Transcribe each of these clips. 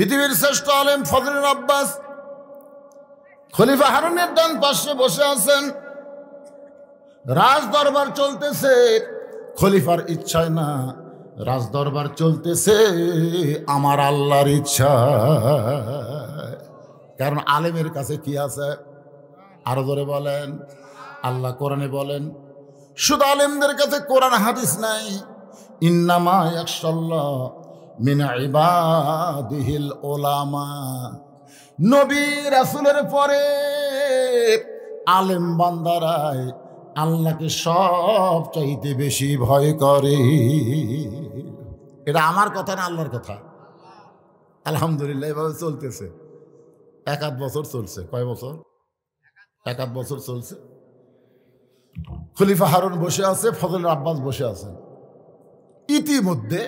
পৃথিবীর শ্রেষ্ঠ আলেম ফজল আব্বাস খলিফা হারুনের ডান পাশে বসে আছেন। রাজ দরবার চলতেছে, খলিফার ইচ্ছায় না, রাজ দরবার চলতেছে আমার আল্লাহর ইচ্ছা। কারণ আলেমের কাছে কি আছে? আরো ধরে বলেন, আল্লাহ কোরআনে বলেন, শুধু আলেমদের কাছে কোরআন হাদিস নাই, ইন্নামা ইয়াখশাল্লাহ মিন ইবাদিহিল উলামা। নবী রাসূলের পরে আলেম বান্দারাই আল্লাহকে সব চাইতে বেশি ভয় করে। এটা আমার কথা না, আল্লাহর কথা। আলহামদুলিল্লাহ এভাবে চলতেছে, এক আধ বছর চলছে। কয় বছর? এক আধ বছর চলছে। খলিফা হারুন বসে আছে, ফজল আব্বাস বসে আছেন। ইতিমধ্যে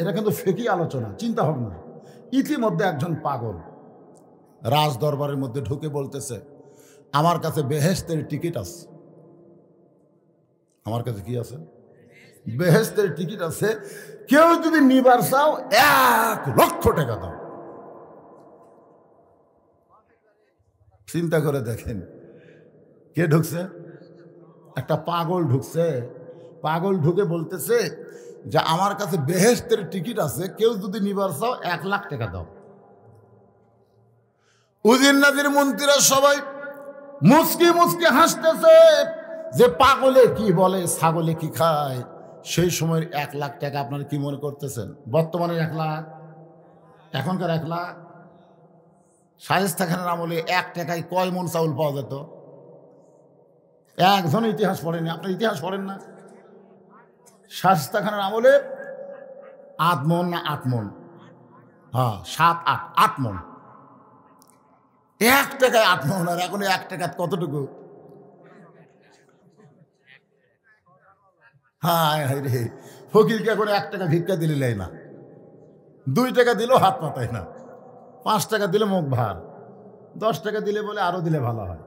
এটা কিন্তু ফেকি আলোচনা, চিন্তা ভাবনা। ইতিমধ্যে একজন পাগল রাজ দরবারের মধ্যে ঢুকে বলতেছে, আমার কাছে বেহেশতের টিকিট আছে। আমার কাছে কি আছে? বেহেশতের টিকিট আছে। কেউ যদি নিবার চাও 1 লক্ষ টাকা দাও। চিন্তা করে দেখেন, কে ঢুকছে? একটা পাগল ঢুকছে। পাগল ঢুকে বলতেছে যে আমার কাছে বেহেশতের টিকিট আছে, কেউ যদি নিবার চাও 1 লাখ টাকা দাও। উজির নাজির মন্ত্রীরা সবাই মুচকি মুচকি হাসতেছে যে পাগলে কি বলে, ছাগলে কি খায়। সেই সময়ের 1 লাখ টাকা আপনারা কি মনে করতেছেন? বর্তমানে 1 লাখ, এখনকার 1 লাখ। শায়েস্তা খানের আমলে 1 টাকায় কয় মন চাউল পাওয়া যেত? একজন ইতিহাস পড়েনি। আপনার ইতিহাস পড়েন না? শায়েস্তা খানের আমলে 8 মন না 8 মন? হ্যাঁ, 7 8 8 মন। 1 টাকায় 8 মন। আর এখন 1 টাকা কতটুকু? হ্যাঁ রে, ফকিরকে এখন 1 টাকা ভিক্ষা দিলে লেয় না, 2 টাকা দিলেও হাত পাতায় না, 5 টাকা দিলে মুখ ভার, 10 টাকা দিলে বলে আরো দিলে ভালো হয়।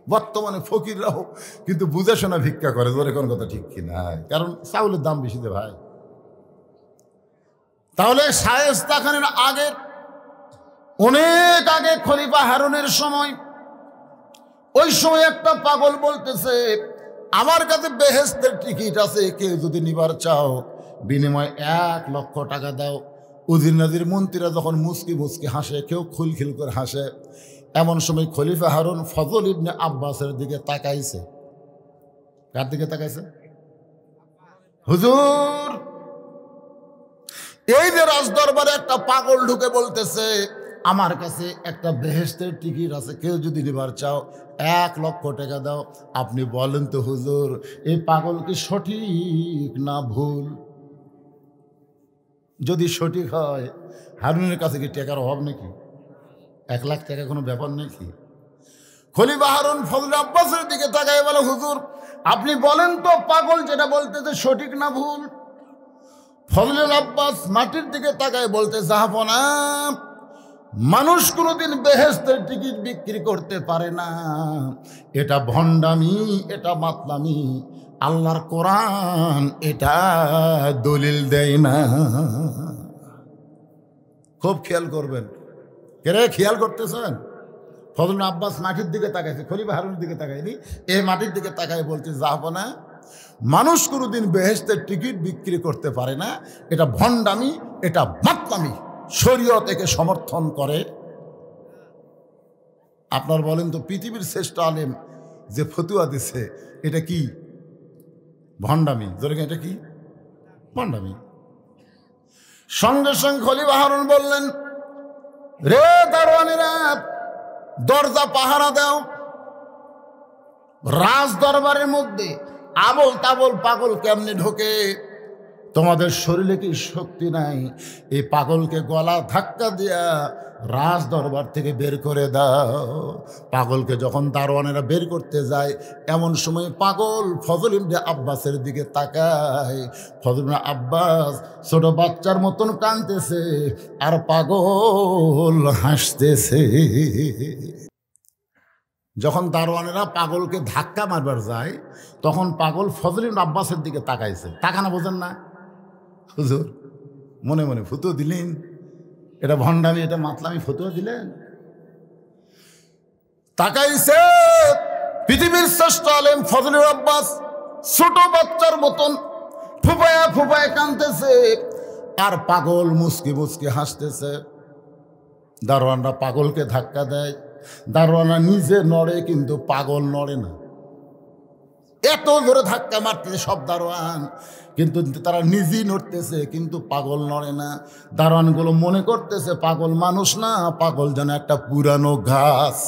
বর্তমানে ফকিররাও কিন্তু বুঝে শোনা ভিক্ষা করে, ধরে কোন কথা ঠিক কিনা? কারণ চাউলের দাম বেশি দে ভাই। তাহলে শায়েস্তা খানের আগে, অনেক আগে, খলিফা হারুনের সময়, ওই সময় একটা পাগল বলতেছে আমার কাছে বেহেশতের টিকিট আছে, কেউ যদি নিবার চাও বিনিময় 1 লক্ষ টাকা দাও। উজির নাজির মন্ত্রীরা যখন মুচকি মুচকি হাসে, কেউ খুলখিল করে হাসে, এমন সময় খলিফা হারুন ফজল ইবনে আব্বাসের দিকে তাকাইছে। কার দিকে তাকাইছে? হুজুর, এই যে রাজদরবারে একটা পাগল ঢুকে বলতেছে আমার কাছে একটা বেহেশতের টিকিট আছে, কেউ যদি নিবার চাও 1 লক্ষ টাকা দাও। আপনি বলেন তো হুজুর, এই পাগল কি সঠিক না ভুল? যদি সঠিক হয়, হারুনের কাছে কি টাকার অভাব নাকি? 1 লাখ টাকা কোনো ব্যাপার নাকি? খলিফা হারুন ফজল আব্বাসের দিকে তাকায় বলে, হুজুর আপনি বলেন তো পাগল যেটা বলতেছে সঠিক না ভুল? ফজল আব্বাস মাটির দিকে তাকায় বলতে, জাহাপনা, মানুষ কোনোদিন বেহেশতের টিকিট বিক্রি করতে পারে না। এটা ভণ্ডামি, এটা মাতলামি। আল্লাহর কোরআন এটা দলিল দেয় না। খুব খেয়াল করবেন। কে খেয়াল করতেছেন? ফজল আব্বাস মাটির দিকে তাকাইছে, খলিফা হারুনের দিকে তাকায়নি। এই মাটির দিকে তাকায় বলছে, জাহাপনা, মানুষ কোনোদিন বেহেশতের টিকিট বিক্রি করতে পারে না। এটা ভণ্ডামি, এটা মাতলামি। শরীয়ত একে সমর্থন করে। আপনার বলেন তো, পৃথিবীর শ্রেষ্ঠ আলেম যে ফতুয়া দিছে এটা কি? ভণ্ডামি। ধরে এটা কি? ভণ্ডামি। সঙ্গে সঙ্গে খলিফা হারুন বললেন, রে দারোয়ানেরা, দরজা পাহারা দাও। রাজ দরবারের মধ্যে আবল তাবল পাগল কেমনে ঢোকে? তোমাদের শরীরে কি শক্তি নাই? এই পাগলকে গলা ধাক্কা দিয়া রাজ দরবার থেকে বের করে দাও। পাগলকে যখন দারোয়ানেরা বের করতে যায়, এমন সময় পাগল ফজল ইবনে আব্বাসের দিকে তাকায়। ফজল ইবনে আব্বাস ছোট বাচ্চার মতন কাঁদতেছে, আর পাগল হাসতেছে। যখন দারোয়ানেরা পাগলকে ধাক্কা মারবার যায়, তখন পাগল ফজল ইবনে আব্বাসের দিকে তাকাইছে। তাকানো বোঝেন না? হুজুর মনে মনে ফুটো দিলেন, এটা ভণ্ডামি, এটা মাতলামি ফতুয়া দিলেন? তাকাইছে পৃথিবীর শ্রেষ্ঠ আলেম ফজলুল আব্বাস ছোট বাচ্চার মতন ফুপায়া ফুপায়া কাঁদতেছে, আর পাগল মুসকি মুসকি হাসতেছে। দারোয়ানরা পাগলকে ধাক্কা দেয়, দারোয়ানরা নিজে নড়ে কিন্তু পাগল নড়ে না। এত জোরে ধাক্কা মারতেছে সব দারোয়ান, কিন্তু তারা নিজেই নড়তেছে কিন্তু পাগল নড়ে না। দারোয়ানগুলো মনে করতেছে পাগল মানুষ না, পাগল যেন একটা পুরানো ঘাস,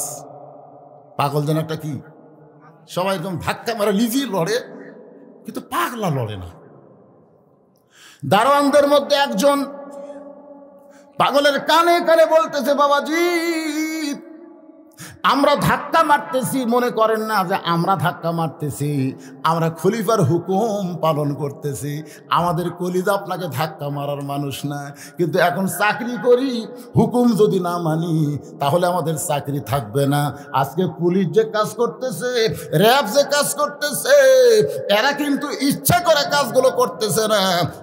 পাগল যেন একটা কি, সবাই একদম ধাক্কা মারে নিজেই লড়ে কিন্তু পাগলা লড়ে না। দারোয়ানদের মধ্যে একজন পাগলের কানে কানে বলতেছে, বাবাজি আমরা ধাক্কা মারতেছি, মনে করেন না যে আমরা ধাক্কা মারতেছি, আমরা খলিফার হুকুম পালন করতেছি। আমাদের কলিজা আপনাকে ধাক্কা মারার মানুষ না, কিন্তু এখন চাকরি করি, হুকুম যদি না মানি তাহলে আমাদের চাকরি থাকবে না। আজকে পুলিশ যে কাজ করতেছে, র্যাব যে কাজ করতেছে, এরা কিন্তু ইচ্ছা করে কাজগুলো করতেছে না,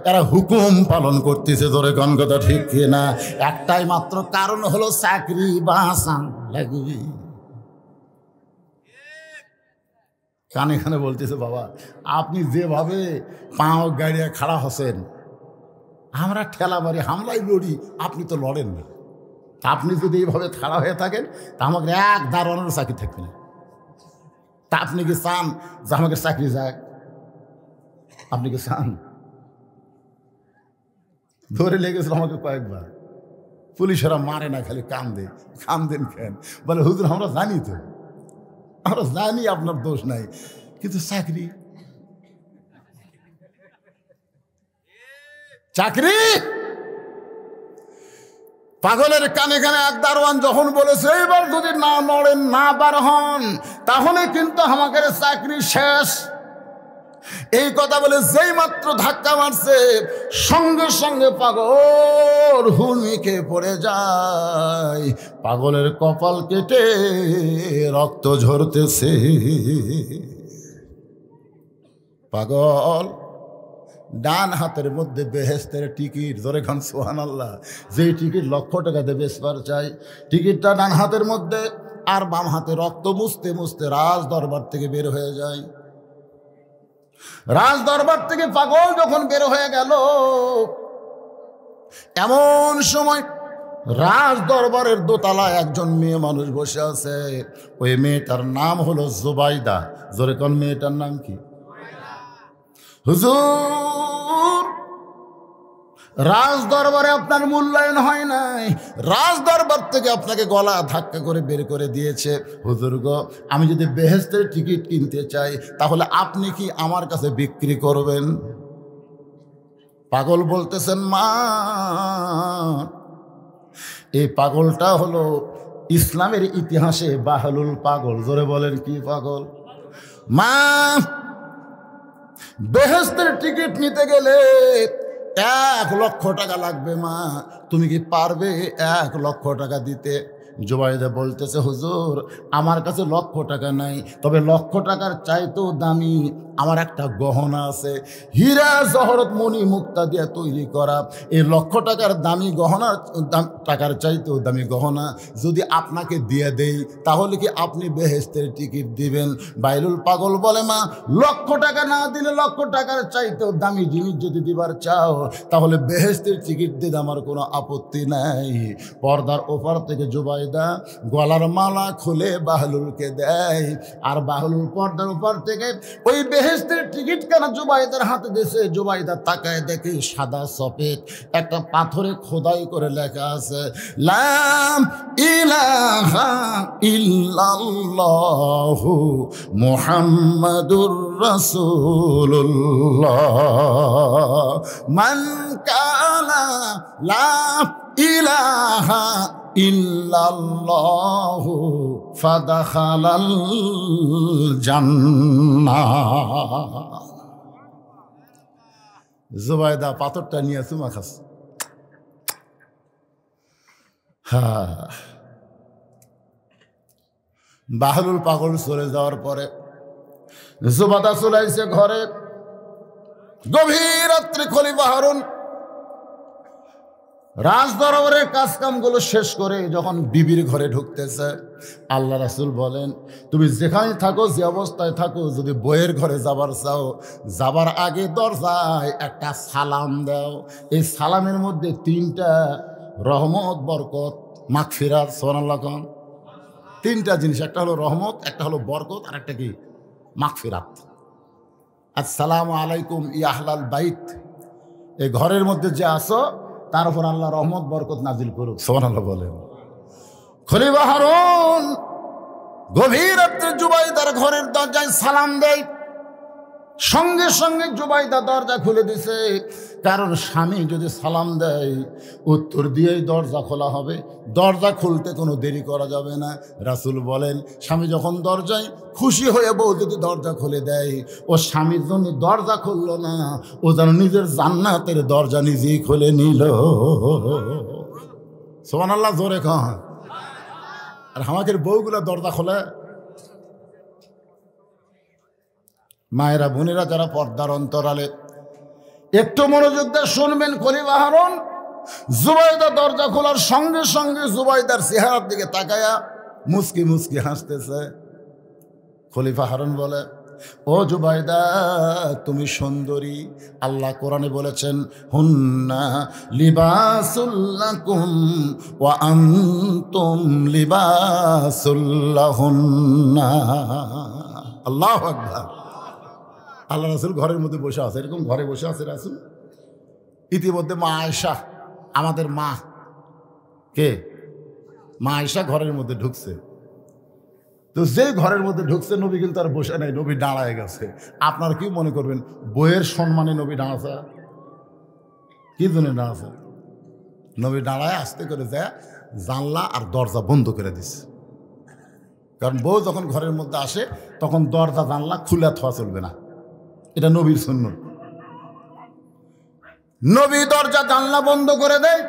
এরা হুকুম পালন করতেছে। ধরে কোন কথা ঠিক কিনা? একটাই মাত্র কারণ হলো চাকরি বাঁচান লাগবে। কানে কানে বলতেছে, বাবা আপনি যেভাবে পাও গাড়িয়া খাড়া হচ্ছেন, আমরা ঠেলা মারি হামলাই লড়ি, আপনি তো লড়েন না। আপনি যদি এইভাবে খাড়া হয়ে থাকেন তা আমাকে এক দারোয়ানের চাকরি থাকবে না। তা আপনি কি চান যে আমাকে চাকরি যাক? আপনি কি চান? ধরে লেগেছিল আমাকে কয়েকবার, পুলিশেরা মারে না, খালি কান্দে। কান্দেন কেন? বলে হুজুর আমরা জানি তো, আমরা জানি আপনার দোষ নাই, কিন্তু চাকরি চাকরি। পাগলের কানে কানে এক দারোয়ান যখন বলেছে এবার যদি না নড়েন, না বার হন, তাহলে কিন্তু আমাদের চাকরি শেষ। এই কথা বলে যেই মাত্র ধাক্কা মারছে, সঙ্গে সঙ্গে পাগল হুমড়ি পড়ে যায়। পাগলের কপাল কেটে রক্ত ঝরতেছে। পাগল ডান হাতের মধ্যে বেহেস্তের টিকিট, ধরে খান সুবহানাল্লাহ, যেই টিকিট লক্ষ টাকা দিয়ে বেচবার চাই, টিকিটটা ডান হাতের মধ্যে, আর বাম হাতে রক্ত মুছতে মুছতে রাজ দরবার থেকে বের হয়ে যায়। রাজ দরবার থেকে পাগল যখন বের হয়ে গেল, এমন সময় রাজ দরবারের দোতলায় একজন মেয়ে মানুষ বসে আছে। ওই মেয়েটার নাম হলো জুবাইদা। জোরে কোন মেয়েটার নাম কি? হুজুর রাজ দরবারে আপনার মূল্যায়ন হয় নাই, রাজ দরবার থেকে আপনাকে গলা ধাক্কা করে বের করে দিয়েছে। হুজুর গো, আমি যদি বেহেশতের টিকিট কিনতে চাই তাহলে আপনি কি আমার কাছে বিক্রি করবেন? পাগল বলতেছেন, মা এই পাগলটা হলো ইসলামের ইতিহাসে বাহলুল পাগল। জোরে বলেন কি পাগল? মা বেহেশতের টিকিট নিতে গেলে 1 লক্ষ টাকা লাগবে, মা তুমি কি পারবে 1 লক্ষ টাকা দিতে? জুবাইদা বলতেছে, হুজুর আমার কাছে লক্ষ টাকা নাই, তবে লক্ষ টাকার চাইতেও দামি আমার একটা গহনা আছে, হীরা জহরত মণি মুক্তা দিয়ে তৈরি করা। এই লক্ষ টাকার দামি গহনার টাকার চাইতেও দামি গহনা যদি আপনাকে দিয়ে দেই তাহলে কি আপনি বেহেশতের টিকিট দিবেন? বাইলুল পাগল বলে, মা লক্ষ টাকা না দিলে লক্ষ টাকার চাইতেও দামি জিনিস যদি দিবার চাও তাহলে বেহেশতের টিকিট দিতে আমার কোনো আপত্তি নাই। পর্দার ওপার থেকে জুবাইদা গলার মালা খুলে বাহলুলকে দেয়, আর বাহলুল পর্দার ওপার থেকে ওই বেহেশতের টিকিট কেন জুবাইদার হাতে দিয়েছে। জুবাইদা তাকায় দেখে সাদা সফেদ একটা পাথরে খোদাই করে লেখা আছে, লা ইলাহা ইল্লাল্লাহু মুহাম্মাদুর রাসূলুল্লাহ মান কালা লা ইলাহা ইল্লাল্লাহু ফাদাখালাল জান্নাহ। জুবাইদা পাথরটা নিয়ে চুমা খাস। বাহলুল পাগল চলে যাওয়ার পরে জুবাইদা চলে আসছে ঘরে। গভীর রাত্রে খলিফা হারুন রাজ দরবারের কাজকামগুলো শেষ করে যখন বিবির ঘরে ঢুকতেছে, আল্লাহ রাসূল বলেন, তুমি যেখানে থাকো, যে অবস্থায় থাকো, যদি বইয়ের ঘরে যাবার চাও, যাবার আগে দরজায় একটা সালাম দাও। এই সালামের মধ্যে 3টা রহমত, বরকত, মাগফিরাত, সুবহানাল্লাহ কোন 3টা জিনিস, একটা হলো রহমত, একটা হলো বরকত, আর একটা কি মাগফিরাত। আসসালামু আলাইকুম ইয়া আহলাল বাইত, এই ঘরের মধ্যে যে আসো তার উপর আল্লাহ রহমত বরকত নাজিল করুক, সুবহানাল্লাহ বলেন। খলিফা হারুন গভীর রাত্রে জুবাইদার ঘরের দরজায় সালাম দেয়, সঙ্গে সঙ্গে জুবাইদা দরজা খুলে দিছে। কারণ স্বামী যদি সালাম দেয় উত্তর দিয়েই দরজা খোলা হবে, দরজা খুলতে কোনো দেরি করা যাবে না। রাসূল বলেন, স্বামী যখন দরজায় খুশি হয়ে বউ যদি দরজা খুলে দেয়, ও স্বামীর জন্য দরজা খুললো না, ও যেন নিজের জান্নাতের দরজা নিজেই খুলে নিল। সুবহানাল্লাহ জোরে কন। আর আমাদের বউগুলা দরজা খোলে। মায়েরা, বোনেরা যারা পর্দার অন্তরালে, একটু মনোযোগ দিয়ে শুনবেন। খলিফা হারুন জুবাইদা দরজা খোলার সঙ্গে সঙ্গে জুবাইদার চেহারার দিকে তাকায়া মুস্কি মুস্কি হাসতেছে। খলিফা হারুন বলে, ও জুবাইদা, তুমি সুন্দরী। আল্লাহ কোরআনে বলেছেন, হুন্না লিবাসুল লাকুম ওয়া আনতুম লিবাসুল লাহুন্না। আল্লাহু আকবার। আল্লাহ রাসূল ঘরের মধ্যে বসে আছে, এরকম ঘরে বসে আছে রাসূল। ইতিমধ্যে মা আয়েশা, আমাদের মা, কে মা আয়েশা ঘরের মধ্যে ঢুকছে। তো যে ঘরের মধ্যে ঢুকছে, নবী কিন্তু আর বসে নাই, নবী দাঁড়ায় গেছে। আপনারা কি মনে করবেন, বইয়ের সম্মানে নবী দাঁড়াছে? কি জন্য দাঁড়াছে? নবী দাঁড়ায় আস্তে করে যায় জানলা আর দরজা বন্ধ করে দিছে। কারণ বউ যখন ঘরের মধ্যে আসে তখন দরজা জানলা খুলে থোয়া চলবে না, এটা নবীর সুন্নত। নবী দরজা জানলা বন্ধ করে দেয়।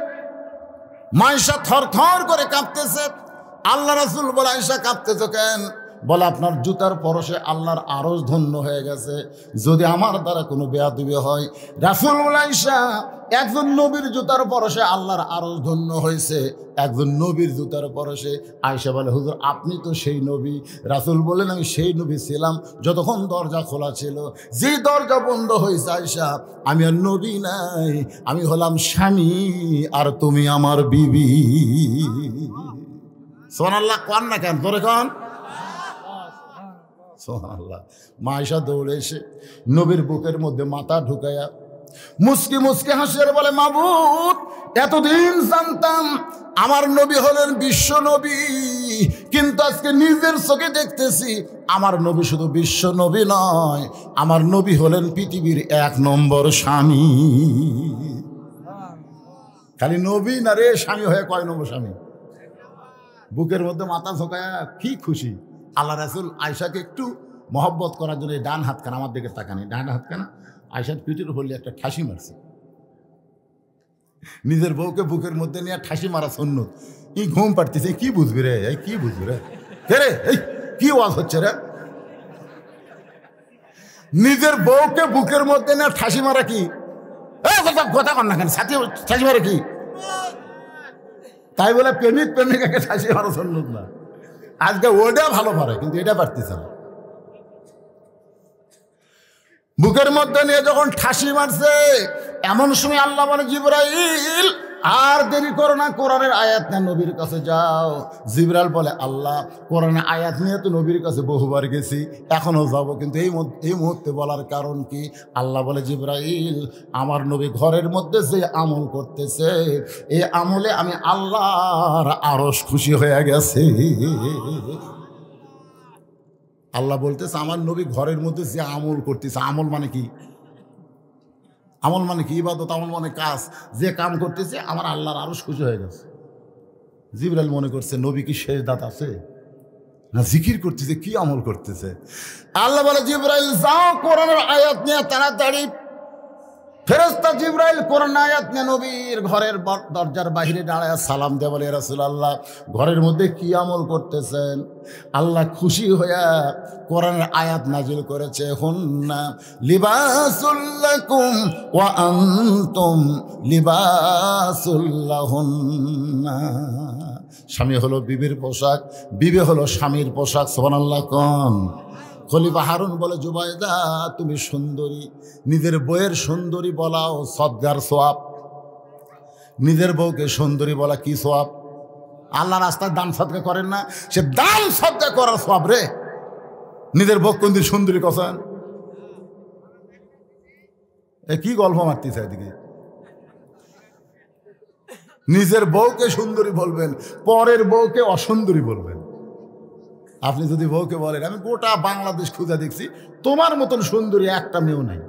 মায়েশা থর থর করে কাঁপতেছে। আল্লাহ রাসূল বলে, আয়েশা কাঁপতেছো কেন? বলে, আপনার জুতার পরশে আল্লাহর আরশ ধন্য হয়ে গেছে, যদি আমার দ্বারা কোনো বেয়াদবি হয়। রাসূল বলে, আয়েশা, একজন নবীর জুতার পরশে আল্লাহর আরশ ধন্য হয়েছে, একজন নবীর জুতার পরশে। আয়েশা বলে, হুজুর আপনি তো সেই নবী। রাসূল বলেন, আমি সেই নবী ছিলাম যতক্ষণ দরজা খোলা ছিল। যে দরজা বন্ধ হয়েছে আয়েশা, আমি আর নবী নাই, আমি হলাম স্বামী, আর তুমি আমার বিবি। সুবহানাল্লাহ কোন না কেন, তোরে কোন সুবহানাল্লাহ। মা আয়েশা দৌড়ে এসে নবীর বুকের মধ্যে মাথা ঢুকায়া মুস্কি মুস্কি হাসিয়ে বলে, মাবুদ, এতদিন জানতাম আমার নবী হলেন বিশ্ব নবী, কিন্তু আজকে নিজের চোখে দেখতেছি আমার নবী শুধু বিশ্ব নবী নয়, আমার নবী হলেন পৃথিবীর 1 নম্বর স্বামী। খালি নবী না রে, স্বামী হয়ে কয় নম্বর স্বামী? বুকের মধ্যে মাথা ঝোঁকায়া কি খুশি। আল্লাহ রাসূল আয়েশাকে একটু মহব্বত করার জন্য ডান হাতখানা আমার দিকে তাকানি, ডান হাতখানা আয়েশার পিঠের উপর একটা ঠাসি মারছে। নিজের বউকে বুকের মধ্যে নিয়ে ঠাসি মারা সুন্নত। এই ঘুম পাড়তেছে, কি বুঝবি রে, এই কি বুঝবি রে, কে রে, এই কি ওয়াজ হচ্ছে রে? নিজের বউকে বুকের মধ্যে নিয়ে ঠাসি মারা কি কথা কর না কেন? ঠাসি মারা কি? তাই বলে প্রেমিক প্রেমিকাকে ঠাসি মারা সুন্নত না। আজকে ওটা ভালো পারে, কিন্তু এটা পারতেছে না। বুকের মধ্যে নিয়ে যখন ঠাসি মারছে, এমন সময় আল্লাহ বলে, জিবরাইল আর দেরি করো না, কোরআনের আয়াত নিয়ে নবীর কাছে যাও। জিবরাইল বলে, আল্লাহ, কোরআনের আয়াত নিয়ে তো নবীর কাছে বহুবার গেছি, এখনো যাব, কিন্তু এই মুহূর্তে বলার কারণ কি? আল্লাহ বলে, জিবরাইল, আমার নবী ঘরের মধ্যে যে আমল করতেছে, এই আমলে আমি আল্লাহর আরশ খুশি হয়ে গেছে। আল্লাহ বলতেছে, আমার নবী ঘরের মধ্যে যে আমল করতেছে, আমল মানে কি? আমল মানে কি? ইবাদত। আমল মানে কাজ। যে কাম করতেছে আমার আল্লাহর আরশ খুশি হয়ে গেছে। জিবরাইল মনে করছে নবী কি সেজদাত আছে না জিকির করতেছে, কি আমল করতেছে? আল্লাহ বলে, জিবরাইল যাও, কোরআনের আয়াত নিয়ে তাড়াতাড়ি ফেরেশতা জিবরাইল কোরআন আয়াত নিয়ে নবীর ঘরের দরজার বাইরে দাঁড়ায় সালাম দেয়া বলে, রাসূলুল্লাহ ঘরের মধ্যে কি আমল করতেছেন? আল্লাহ খুশি হইয়া কোরআনের আয়াত নাজিল করেছে, হুন্না লিবাসুল লাকুম ওয়া আনতুম লিবাসুল লাহুন্না। স্বামী হলো বিবির পোশাক, বিবি হলো স্বামীর পোশাক। সুবহানাল্লাহ কোন। খলিফা হারুন বলে, জুবাইদা তুমি সুন্দরী, নিজের বউয়ের সুন্দরী বলাও সদগার সোয়াব। নিজের বউকে সুন্দরী বলা কি সোয়াব? আল্লাহ রাস্তায় দান সদকা করেন না, সে দান সদকা করার সোয়াব রে। নিজের বউ কোন দিন সুন্দরী কছেন? এ কি গল্প মারতেছে এদিকে? নিজের বউকে সুন্দরী বলবেন, পরের বউকে অসুন্দরী বলবেন। আপনি যদি বউকে বলেন, আমি গোটা বাংলাদেশ খুঁজে দেখছি, তোমার মতন সুন্দরী একটা মেয়েও নাই,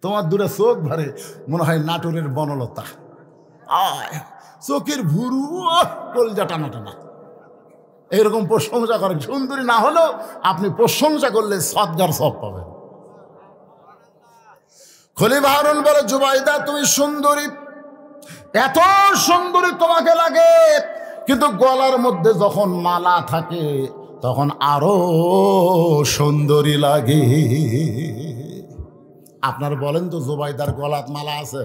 তোমার দূরে চোখ ভরে মনে হয় নাটোরের বনলতা, চোখের ভুরু কলজা টানা টানা, এইরকম প্রশংসা করেন। সুন্দরী না হলেও আপনি প্রশংসা করলে সদগার সব পাবেন। খলিফা হারুন বলে, জুবাইদা তুমি সুন্দরী, এত সুন্দরী তোমাকে লাগে, কিন্তু গলার মধ্যে যখন মালা থাকে তখন আরো সুন্দরী লাগে। আপনার বলেন তো জুবাইদার গলাত মালা আছে?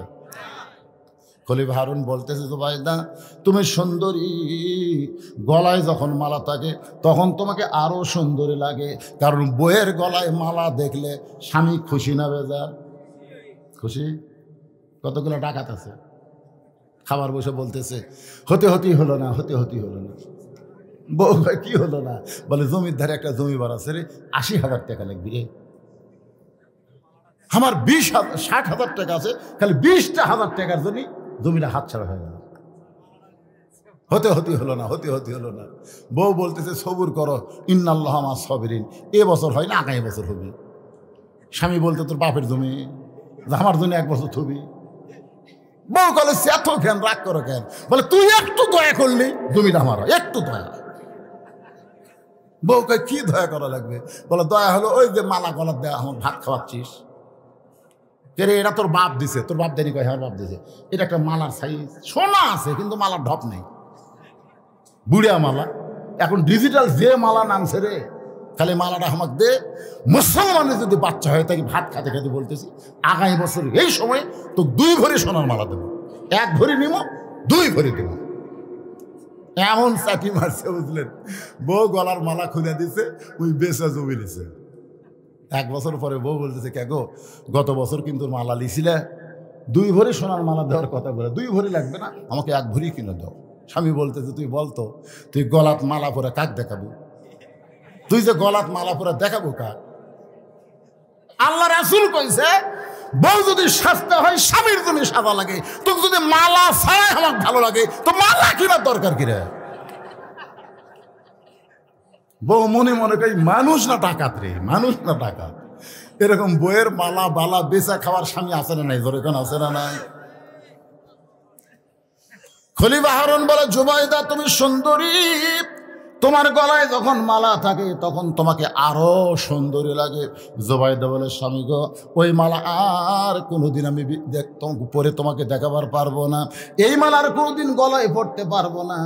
খলিফা হারুন বলতেছে, জুবাইদা তুমি সুন্দরী, গলায় যখন মালা থাকে তখন তোমাকে আরো সুন্দরী লাগে, কারণ বইয়ের গলায় মালা দেখলে স্বামী খুশি না বেজার? খুশি। কতগুলো ডাকাত আছে, খাবার বসে বলতেছে, হতে হতেই হলো না, হতে হতেই হলো না। বউ ভাই কি হলো না? বলে, জমির ধারে একটা জমিবার আছে রে, ৮০,০০০ টাকা লাগবে রে। আমার ৬০,০০০ টাকা আছে, খালি ২০টা হাজার টাকার জন্য জমিটা হাতছাড়া হয়ে গেল। হতে হতেই হলো না, হতে হতে হলো না। বউ বলতেছে, সবুর করো, ইন্নাল্লাহ মা সাবিরিন। এ বছর হয় না, আগামী বছর হবে। স্বামী বলতে, তোর বাপের জমি, আমার জন্য ১ বছর থবি। বউ বলে, এত কেন রাগ করো কেন? বলে, তুই একটু দয়া করলি জমিটা আমার, একটু দয়া। বউ কয়, কি দয়া করা লাগবে? বলে, দয়া হলো ওই যে মালা গলার দেয়া, আমার ভাত খাওয়াচ্ছিস, রে এটা তোর বাপ দিছে। তোর বাপ দেনি? কয়, হ্যাঁ বাপ দিছে। এটা একটা মালার সাইজ, সোনা আছে কিন্তু মালার ঢপ নেই, বুড়িয়া মালা। এখন ডিজিটাল যে মালা নামছে রে, খালি মালাটা আমাকে দে। মুসলমানের যদি বাচ্চা হয় তাকে ভাত খাতে খাতে বলতেছি, আগামী বছর এই সময় তো 2 ভরি সোনার মালা দেবো, 1 ভরি নিব, 2 ভরি দেব। এমন চাটি মারছে বুঝলেন। বউ গলার মালা খুলে দিছে, ওই বেচা জমি দিছে। 1 বছর পরে বউ বলতেছে, কে গো, গত বছর কিন্তু মালা লিছিলে, 2 ভরি সোনার মালা দেওয়ার কথা বলে, 2 ভরি লাগবে না, আমাকে 1 ভরি কিনে দাও। স্বামী বলতেছে, তুই বলতো, তুই গলাত মালা পরে কাক দেখাবো? তুই যে গলাত মালা পরে দেখাবো কাক? আল্লাহ রাসূল কইছে, বউ যদি সাজতে হয় স্বামীর জন্য সাজা লাগে, তোকে যদি মালা ছাড়াই আমার ভালো লাগে তো মালা কিনার দরকার কিরে? বউ মনে মনে কই, মানুষ না ডাকাত রে, মানুষ না ডাকাত। এরকম বইয়ের মালা বালা বেচা খাওয়ার স্বামী আছে না নাই? ধরে কেন আছে না নাই? খলিফা হারুন বলে, জুবাইদা তুমি সুন্দরী, তোমার গলায় যখন মালা থাকে তখন তোমাকে আরো সুন্দরী লাগে। জুবাইদা বলে, স্বামী গো, ওই মালা আর কোনোদিন আমি পরে তোমাকে দেখাবার পারবো না, এই মালা আর কোনোদিন গলায় পড়তে পারবো না,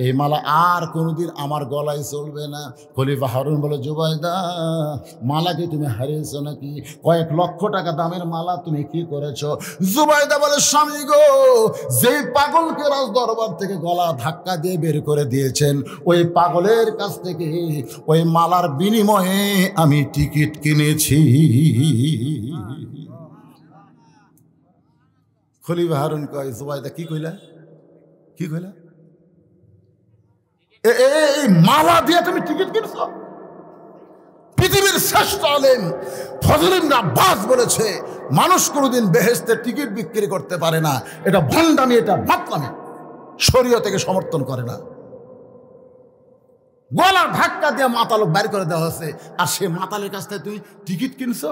এই মালা আর কোনোদিন আমার গলায় চলবে না। খলিফা হারুন বলে, জুবাইদা মালা কি তুমি হারিয়েছো নাকি? কয়েক লক্ষ টাকা দামের মালা তুমি কি করেছো? জুবাইদা বলে, স্বামী গো, যেই পাগলকে রাজ দরবার থেকে গলা ধাক্কা দিয়ে বের করে দিয়েছেন, ওই পাগলের কাছ থেকে ওই মালার বিনিময়ে আমি টিকিট কিনেছি। খলিফা হারুন কয়, জুবাইদা কি কইলা? কি কইলা? এই মালা দিয়ে তুমি টিকিট কিনছো? পৃথিবীর শ্রেষ্ঠ আলেম ফজল ইবনে আব্বাস বলেছে, মানুষ কোনোদিন বেহেশতে টিকিট বিক্রি করতে পারে না, এটা ভণ্ডামি, এটা মাতলামি, শরীয়ত থেকে সমর্থন করে না। গলার ধাক্কা দিয়ে মাতালক বাইর করে দেওয়া হয়েছে, আর সে মাতালের কাছ থেকে তুই টিকিট কিনছো?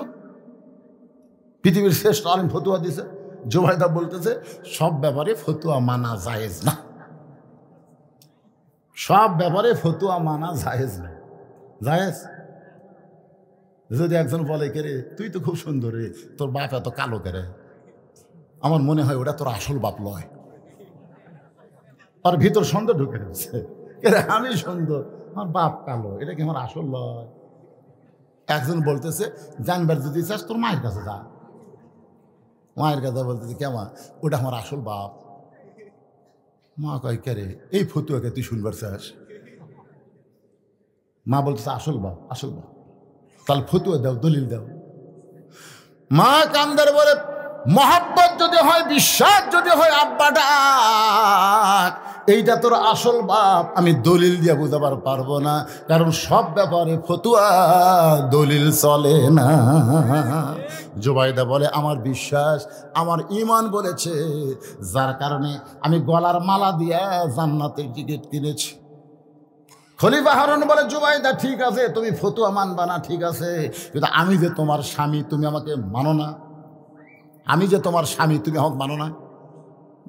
পৃথিবীর শ্রেষ্ঠ আলেম ফতুয়া দিছে। জুবাইদা বলতেছে, সব ব্যাপারে ফতুয়া মানা জায়েজ না, সব ব্যাপারে ফতুয়া মানা জায়েজ না। জায়েজ যদি একজন বলে কে রে তুই তো খুব সুন্দর রে, তোর বাপ এত কালো কেরে, আমার মনে হয় ওটা তোর আসল বাপ লয়। আর ভিতর সন্দেহ ঢুকে রয়েছে, আমি সুন্দর আমার বাপ কালো, এটা কি আমার আসল লয়? একজন বলতেছে জানবার যদি চাস তোর মায়ের কাছে যা। মায়ের কাছে বলতেছে কেমন, ওটা আমার আসল বাপ। মা কয় কে রে এই ফতুয়াকে তুই শুনবার চাস? মা বলতেছে আসল বাপ, আসল বাপ। তাহলে ফতুয়া দাও, দলিল দাও। মা কান্দার বলে মহাব্বত যদি হয়, বিশ্বাস যদি হয়, আব্বা ডাক, এইটা তোর আসল বাপ, আমি দলিল দিয়ে বুঝাবার পারবো না, কারণ সব ব্যাপারে ফতুয়া দলিল চলে না। জুবাইদা বলে আমার বিশ্বাস, আমার ঈমান বলেছে, যার কারণে আমি গলার মালা দিয়ে জান্নাতের টিকিট কিনেছি। খলিফা হারুন বলে জুবাইদা ঠিক আছে, তুমি ফতুয়া মানবা না ঠিক আছে, কিন্তু আমি যে তোমার স্বামী তুমি আমাকে মানো না, আমি যে তোমার স্বামী তুমি আমাকে মানো না।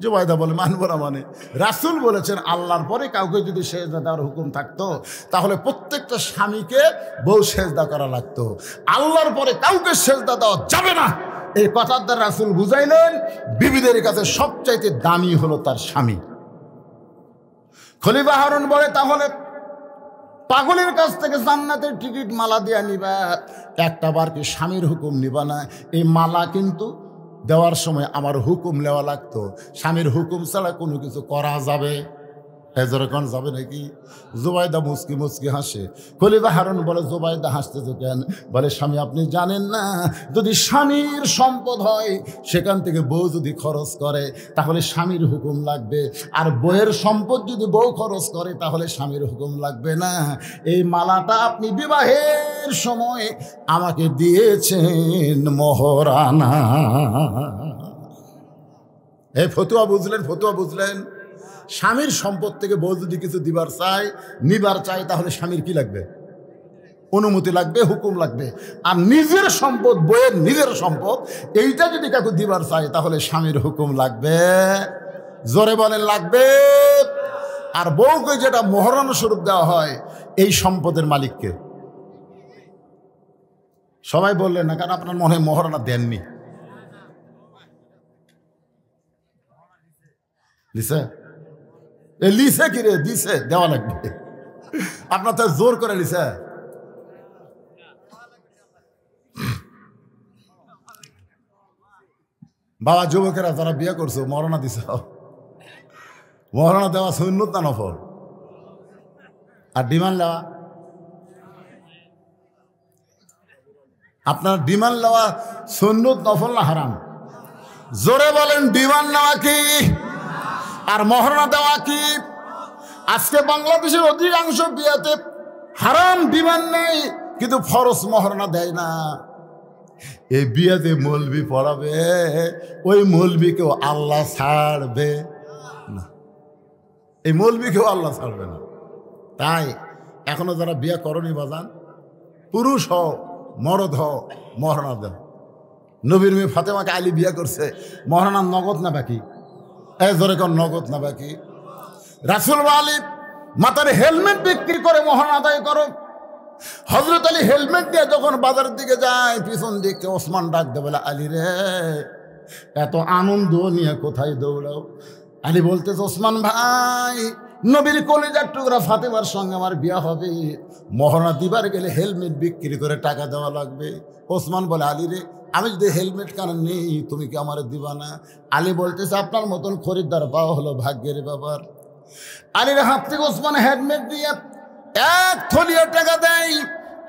জুবাইদা বলে মানবো না মানে? রাসূল বলেছেন আল্লাহর পরে কাউকে যদি সেজদা দেওয়ার হুকুম থাকতো তাহলে প্রত্যেকটা স্বামীকে বউ সেজদা করা লাগতো, আল্লাহর পরে কাউকে সেজদা দেওয়া যাবে না। এই কথার দ্বারা রাসূল বুঝাইলেন বিবিদের কাছে সবচাইতে দামি হলো তার স্বামী। খলিফা হারুন বলে তাহলে পাগলের কাছ থেকে জান্নাতের টিকিট মালা দিয়া নিবা, একটা বার কি স্বামীর হুকুম নিবা না? এই মালা কিন্তু দেওয়ার সময় আমার হুকুম নেওয়া লাগতো, স্বামীর হুকুম ছাড়া কোনো কিছু করা যাবে এজরকম যাবে নাকি? জুবাইদা মুচকি মুচকি হাসে। খলিফা হারুন বলে জুবাইদা হাসতেছো কেন? বলে স্বামী আপনি জানেন না, যদি স্বামীর সম্পদ হয় সেখান থেকে বউ যদি খরচ করে তাহলে স্বামীর হুকুম লাগবে, আর বউয়ের সম্পদ যদি বউ খরচ করে তাহলে স্বামীর হুকুম লাগবে না। এই মালাটা আপনি বিবাহের সময় আমাকে দিয়েছেন মোহরানা। এই ফতুয়া বুঝলেন? ফতুয়া বুঝলেন? স্বামীর সম্পদ থেকে বউ যদি কিছু দিবার চায় নিবার চায় তাহলে স্বামীর কি লাগবে? অনুমতি লাগবে, হুকুম লাগবে। আর নিজের সম্পদ, বউয়ের নিজের সম্পদ, এইটা যদি কাউকে দিবার চায় তাহলে স্বামীর হুকুম লাগবে। জোরে বলেন লাগবে। আর বউকে যেটা মোহরানা স্বরূপ দেওয়া হয় এই সম্পদের মালিককে। সবাই বললেন না, কারণ আপনার মনে হয় মোহরানা দেননি। দিছে? লিসে কি রে? দিছে, দেওয়া লাগবে। আপনার তো জোর করে লিসে। বাবা যুবকেরা যারা বিয়ে করছো মরনা দিছ, মরনা দেওয়া সুন্নত না নফল? আর ডিমান্ড নেওয়া, আপনার ডিমান্ড নেওয়া সুন্নত নফল না হারাম? জোরে বলেন ডিমান্ড নেওয়া কি আর মহরনা দেওয়া কি? আজকে বাংলাদেশের অধিকাংশ বিয়েতে হারাম ডিমান্ড নেই কিন্তু ফরজ মহরনা দেয় না। এই বিয়েতে মৌলবি পড়াবে, ওই মৌলবিকেও আল্লাহ ছাড়বে না, এই মৌলবিকেও আল্লাহ ছাড়বে না। তাই এখনো যারা বিয়ে করনি বাজান, পুরুষ হও মরদ হও, মহরনা দেও। নবীর মেয়ে ফাতেমাকে আলী বিয়ে করছে, মহরনা নগদ না বাকি? জোরে কর, নগদ না বাকি? রাসূল আলী মাথার হেলমেট বিক্রি করে মহরনা আদায় করো। হযরত আলী হেলমেট দিয়ে যখন বাজারের দিকে যায় পিছন দিকে ওসমান ডাক দে বলে আলী রে এত আনন্দ নিয়ে কোথায় দৌড়াও? আলী বলতেছে ওসমান ভাই, নবীর কলিজার টুকরা ফাতেমার সঙ্গে আমার বিয়া হবে, মহরনা দিবার গেলে হেলমেট বিক্রি করে টাকা দেওয়া লাগবে। ওসমান বলে আলী রে আমি যদি হেলমেট কারণ নেই তুমি কি আমার দিবা না? আলী বলতেছে আপনার মতন খরিদ্দার পাওয়া হলো ভাগ্যের ব্যাপার। আলীর হাত থেকে ওসমান হেলমেট দিয়ে এক থলিয়া টাকা দেয়।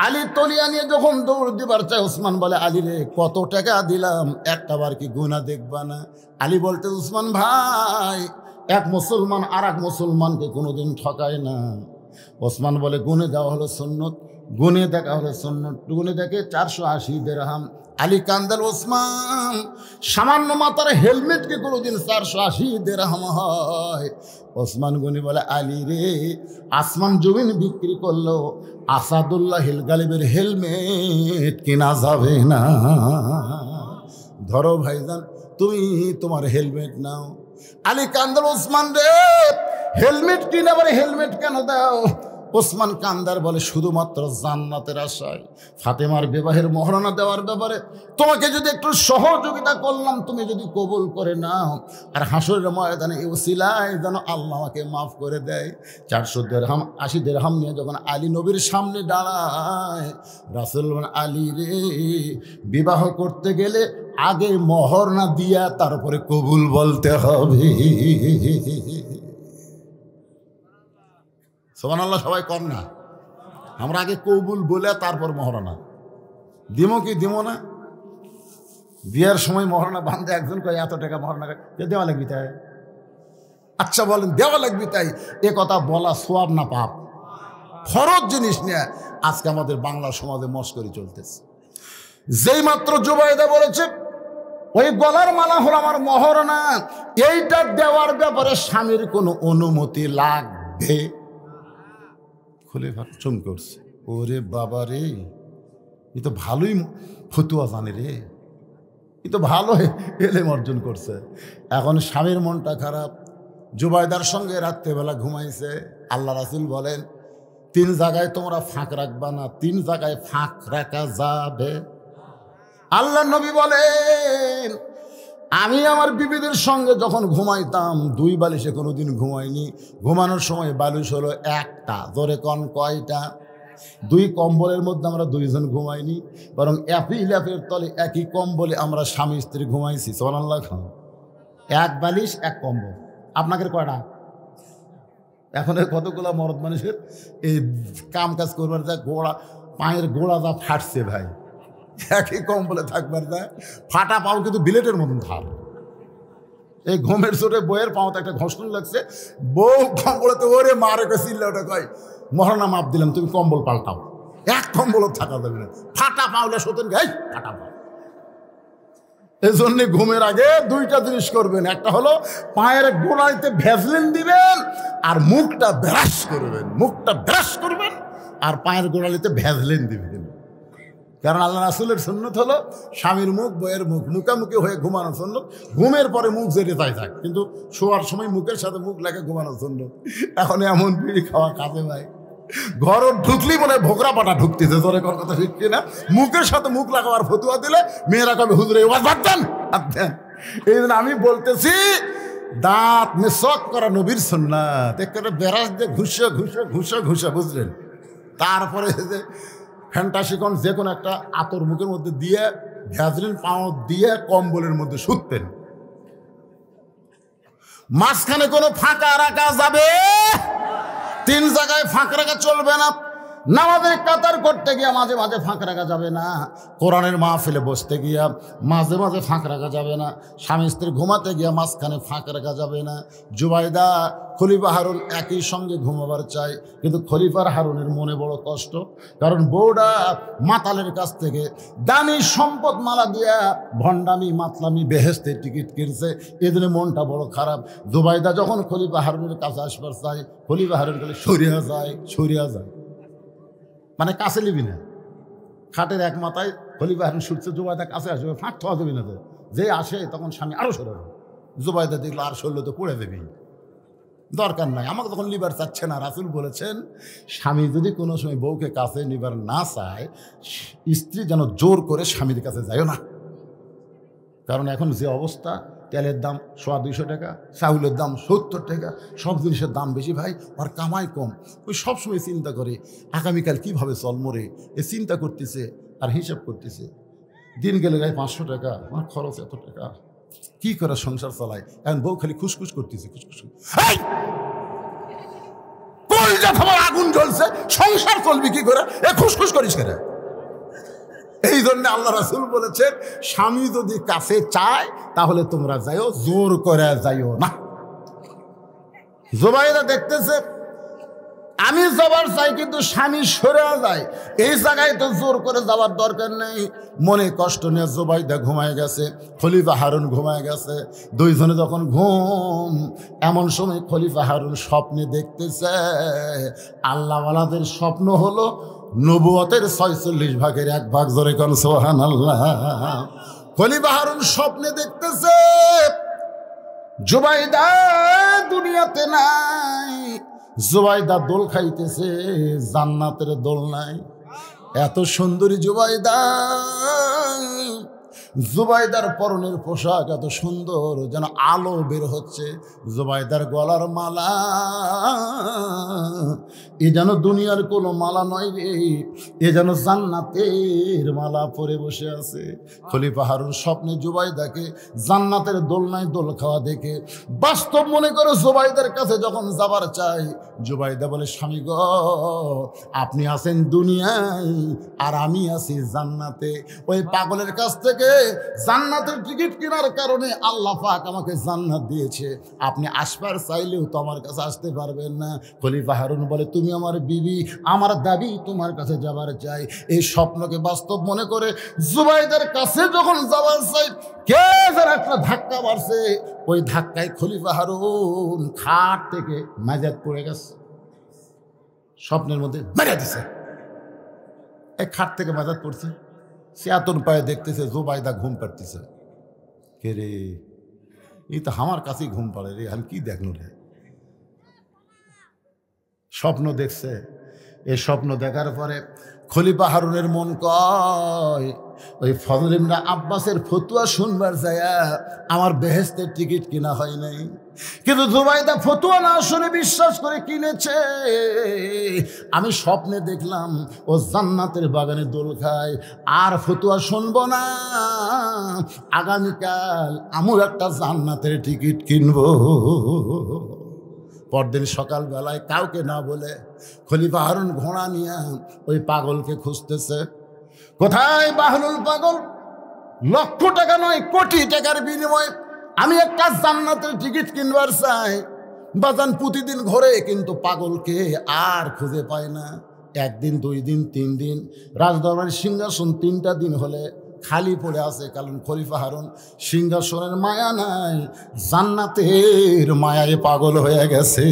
আলী তলিয়া নিয়ে যখন দৌড় দিবার চায় ওসমান বলে আলী রে কত টাকা দিলাম, একটা বার কি গুনা দেখবা না? আলী বলতে ওসমান ভাই এক মুসলমান আর এক মুসলমানকে কোনোদিন ঠকায় না। ওসমান বলে গুনে দেওয়া হলো সুন্নত, গুনে দেখা হলো সুন্নত, গুনে দেখে 480 দিরহাম। আলী কান্দাল ওসমান সামান্য মাথার হেলমেটকে কোনোদিন 480 দিরহাম হয়? ওসমান গনি বলে আলী রে আসমান জমিন বিক্রি করলো আসাদুল্লাহ হিল গালিবের হেলমেট কিনা যাবে না। ধরো ভাইজান তুমি তোমার হেলমেট নাও। আলী কান্দাল ওসমান রে হেলমেট কিনে আবার হেলমেট কেন দাও? ওসমান কান্দার বলে শুধুমাত্র জান্নাতের আশায় ফাতেমার বিবাহের মহারণা দেওয়ার ব্যাপারে তোমাকে যদি একটু সহযোগিতা করলাম, তুমি যদি কবুল করে নাও, আর হাসরের ময়দানে এই ওসিলায় যেন আল্লাহ আমাকে মাফ করে দেয়। 400 দিরহাম 80 দিরহাম নিয়ে যখন আলী নবীর সামনে দাঁড়ায়, রাসূল বলেন, আলী রে, বিবাহ করতে গেলে আগে মোহর না দিয়া তারপরে কবুল বলতে হবে। সুবহানাল্লাহ, সবাই কর না, আমরা আগে কবুল বলে তারপর মহারণা দিমো কি দিমো না। বিয়ের সময় মহারণা বাঁধতে একজন কয় এত টাকা মহারণা দেওয়া লাগবি তাই। আচ্ছা বলেন, দেওয়া লাগবি তাই এ কথা বলা সোয়াব না পাপ? ফরজ জিনিস নিয়ে আজকে আমাদের বাংলা সমাজে মস্করি চলতেছে। যেই মাত্র জুবাইদা বলেছে ওই গলার মালা হলো আমার মহারণা, এইটা দেওয়ার ব্যাপারে স্বামীর কোনো অনুমতি লাগবে? খলিফা চুম করছে, ওরে বাবা রে, এ তো ভালোই ফতুয়া জানে রে, এ তো ভালো এলেম অর্জন করছে। এখন স্বামীর মনটা খারাপ, জুবাইদার সঙ্গে রাত্রেবেলা ঘুমাইছে। আল্লাহ রাসূল বলেন 3 জায়গায় তোমরা ফাঁক রাখবা না, 3 জায়গায় ফাঁক রাখা যাবে। আল্লাহ নবী বলেন আমি আমার বিবিদের সঙ্গে যখন ঘুমাইতাম 2 বালিশে কোনোদিন ঘুমাইনি। ঘুমানোর সময় বালিশ হলো একটা, জোরে কন কয়টা? 2 কম্বলের মধ্যে আমরা 2 জন ঘুমাইনি, বরং একই ল্যাপের তলে একই কম্বলে আমরা স্বামী স্ত্রী ঘুমাইছি। সুবহানাল্লাহ, 1 বালিশ 1 কম্বল। আপনাদের কয়টা? এখন কতগুলো মরদ মানুষের এই কাম কাজ করবার যা গোড়া, পায়ের গোড়া যা ফাটছে ভাই, একই কম্বলে থাকবার যায়, ফাটা পাও কিন্তু বিলেটের মতন ধার। এই ঘুমের চোটে বইয়ের পাওতে একটা ঘষণ লাগছে, বউ কম্বলেতে ওরে মারে চিল্লা ওটা কয় মহারণা মাপ দিলাম, তুমি কম্বল পাল্টাও। 1 কম্বল থাকা যাবে না, ফাটা পাওলে সতেন গাই ফাটা পাও। এই জন্য ঘুমের আগে 2টা জিনিস করবেন, একটা হলো পায়ের গোড়াইতে ভ্যাসলিন দিবেন আর মুখটা ব্রাশ করবেন, মুখটা ব্রাশ করবেন আর পায়ের গোড়ালিতে ভ্যাসলিন দিবেন। কারণ আল্লাহ রাসূলের সুন্নত হলো স্বামীর মুখ বইয়ের মুখ মুখামুখি হয়ে ঘুমানো সুন্নত। ঘুমের পরে মুখ যেতে তাই থাক, কিন্তু শোয়ার সময় মুখের সাথে মুখ লাগে ঘুমানো সুন্নত। এখন এমন বিড়ি খাওয়া কাজে ভাই, ঘর ঢুকলি মনে ভোকরা পাটা ঢুকতেছে, তোর কথা ঠিক কিনা? মুখের সাথে মুখ লাগাবার ফতুয়া দিলে মেয়েরা কবে হুজুরে বাদ দেন। এই জন্য আমি বলতেছি দাঁত মেসক করা নবীর সুন্নাত, একটা বেরাস দিয়ে ঘুষে ঘুষে ঘুষে ঘুষে, বুঝলেন? তারপরে যে ফ্যান্টাসিকন যে কোনো একটা আতর মুখের মধ্যে দিয়ে ভ্যাসলিন পাও দিয়ে কম্বলের মধ্যে শুতেন। মাঝখানে কোনো ফাঁকা রাখা যাবে? 3 জায়গায় ফাঁক রাখা চলবে না। নামাজের কাতার করতে গিয়া মাঝে মাঝে ফাঁক রাখা যাবে না। কোরআনের মাহফিলে বসতে গিয়া মাঝে মাঝে ফাঁক রাখা যাবে না। স্বামী স্ত্রী ঘুমাতে গিয়া মাঝখানে ফাঁক রাখা যাবে না। জুবাইদা খলিফা হারুন একই সঙ্গে ঘুমাবার চাই, কিন্তু খলিফার হারুনের মনে বড় কষ্ট, কারণ বউডা মাতালের কাছ থেকে দামি সম্পদ মালা দিয়া ভণ্ডামি মাতলামি বেহেস্তের টিকিট কিনছে, এদিনে মনটা বড় খারাপ। জুবাইদা যখন খলিফা হারুনের কাছে আসবার চাই, খলিফা হারুন বলে সরিয়া যায়, সরিয়া যায়, মানে কাছে নিবি না। খাটের এক মাথায় খলিফা হারুন ছুটছে, জুবাইদা কাছে আসবে, ফাঁক থাওয়া যাবি না। তো যে আসে তখন স্বামী আরও সরে যাবে। জুবাইদা দেখলো আর সরল তো পড়ে দেবি, দরকার নাই, আমাকে তখন নিবার চাচ্ছে না। রাসূল বলেছেন স্বামী যদি কোনো সময় বউকে কাছে নিবার না চায়, স্ত্রী যেন জোর করে স্বামীর কাছে যায়ও না। কারণ এখন যে অবস্থা, তেলের দাম 100-200 টাকা, চাউলের দাম 70 টাকা, সব জিনিসের দাম বেশি ভাই, আর কামাই কম। ওই সবসময় চিন্তা করে আগামীকাল কীভাবে চল মরে, এ চিন্তা করতেছে আর হিসাব করতেছে। দিন গেলে গায়ে 500 টাকা, আমার খরচ এত টাকা, কি করে সংসার চালায়। এখন বউ খালি খুশখুশ করতেছে, খুশখুশ। আগুন জ্বলছে, সংসার চলবি কি করে, এ খুশখুশ করিস কেন? এই জন্য আল্লাহ রাসূল বলেছেন স্বামী যদি কাছে চায় তাহলে তোমরা যাইও, জোর করে যাইও না। জুবাইদা দেখতেছে আমি যাবার চাই কিন্তু স্বামী সরে যায়, এই জায়গায় তো জোর করে যাওয়ার দরকার নেই। মনে কষ্ট নিয়ে জুবাইদা ঘুমায় গেছে, খলিফা হারুন ঘুমায় গেছে। 2 জনে যখন ঘুম, এমন সময় খলিফা হারুন স্বপ্নে দেখতেছে, আল্লাহওয়ালাদের স্বপ্ন হলো নবুয়তের 46 ভাগের 1 ভাগ, জোরে কোন সুবহানাল্লাহ। খলিফা হারুন স্বপ্নে দেখতেছে জুবাইদা দুনিয়াতে নাই, জুবাইদা দোল খাইতেছে জান্নাতের দোলনায়। এত সুন্দরী জুবাইদা, জুবাইদার পরনের পোশাক এত সুন্দর যেন আলো বের হচ্ছে। জুবাইদার গলার মালা এ যেন দুনিয়ার কোনো মালা নয় রে, এ যেন জান্নাতের মালা পরে বসে আছে। খলিফা হারুন স্বপ্নে জুবাইদাকে জান্নাতের দোলনায় দোল খাওয়া দেখে বাস্তব মনে করে জুবাইদার কাছে যখন যাবার চাই, জুবাইদা বলে, স্বামী গ, আপনি আছেন দুনিয়ায় আর আমি আছি জান্নাতে। ওই পাগলের কাছ থেকে জান্নাতের টিকিট কেনার কারণে আল্লাহ পাক আমাকে জান্নাত দিয়েছে, আপনি আসবার চাইলেও তো আমার কাছে আসতে পারবেন না। খলিফা হারুন বলে, তুমি আমার বিবি, আমার দাবি তোমার কাছে যাবার চাই। এই স্বপ্নকে বাস্তব মনে করে জুবাইদার কাছে যখন যাবার চাই, কে যেন একটা ধাক্কা মারছে। ওই ধাক্কায় খলিফা হারুন খাট থেকে মাজাত পড়ে গেছে। স্বপ্নের মধ্যে মেরে দিছে, এই খাট থেকে মাজাত পড়ছে। সে আতন পায়ে দেখতেছে জুবাইদা ঘুম পাড়তেছে। কে রে, এই তো আমার কাছেই ঘুম পাড়ে রে, আমি কি দেখলো রে? স্বপ্ন দেখছে। এই স্বপ্ন দেখার পরে খলিফা হারুনের মন কয়, ওই ফজল ইবনে আব্বাসের ফতুয়া শুনবার যায়া আমার বেহেশতের টিকিট কিনা হয় নাই। কিন্তু জুবাইদা ফতুয়া না শুনে বিশ্বাস করে কিনেছে। আমি স্বপ্নে দেখলাম ও জান্নাতের বাগানে দোল খায়, আর ফতুয়া শুনবো না। আগামীকাল আমিও একটা জান্নাতের টিকিট কিনবো। পরদিন সকালবেলায় কাউকে না বলে খলিফা হারুন ঘোড়া নিয়ে ওই পাগলকে খুঁজতেছে। কোথায় বাহলুল পাগল? লক্ষ টাকা নয়, কোটি টাকার বিনিময়ে আমি একটা জান্নাতের টিকিট কিনবার চাই। বাজান প্রতিদিন ঘরে, কিন্তু পাগলকে আর খুঁজে পায় না। একদিন, 2 দিন, 3 দিন, রাজদরবারের সিংহাসন 3টা দিন হলে খালি পড়ে আছে। কারণ খলিফা হারুন সিংহাসনের মায়া নাই, জান্নাতের মায়ায় পাগল হয়ে গেছে।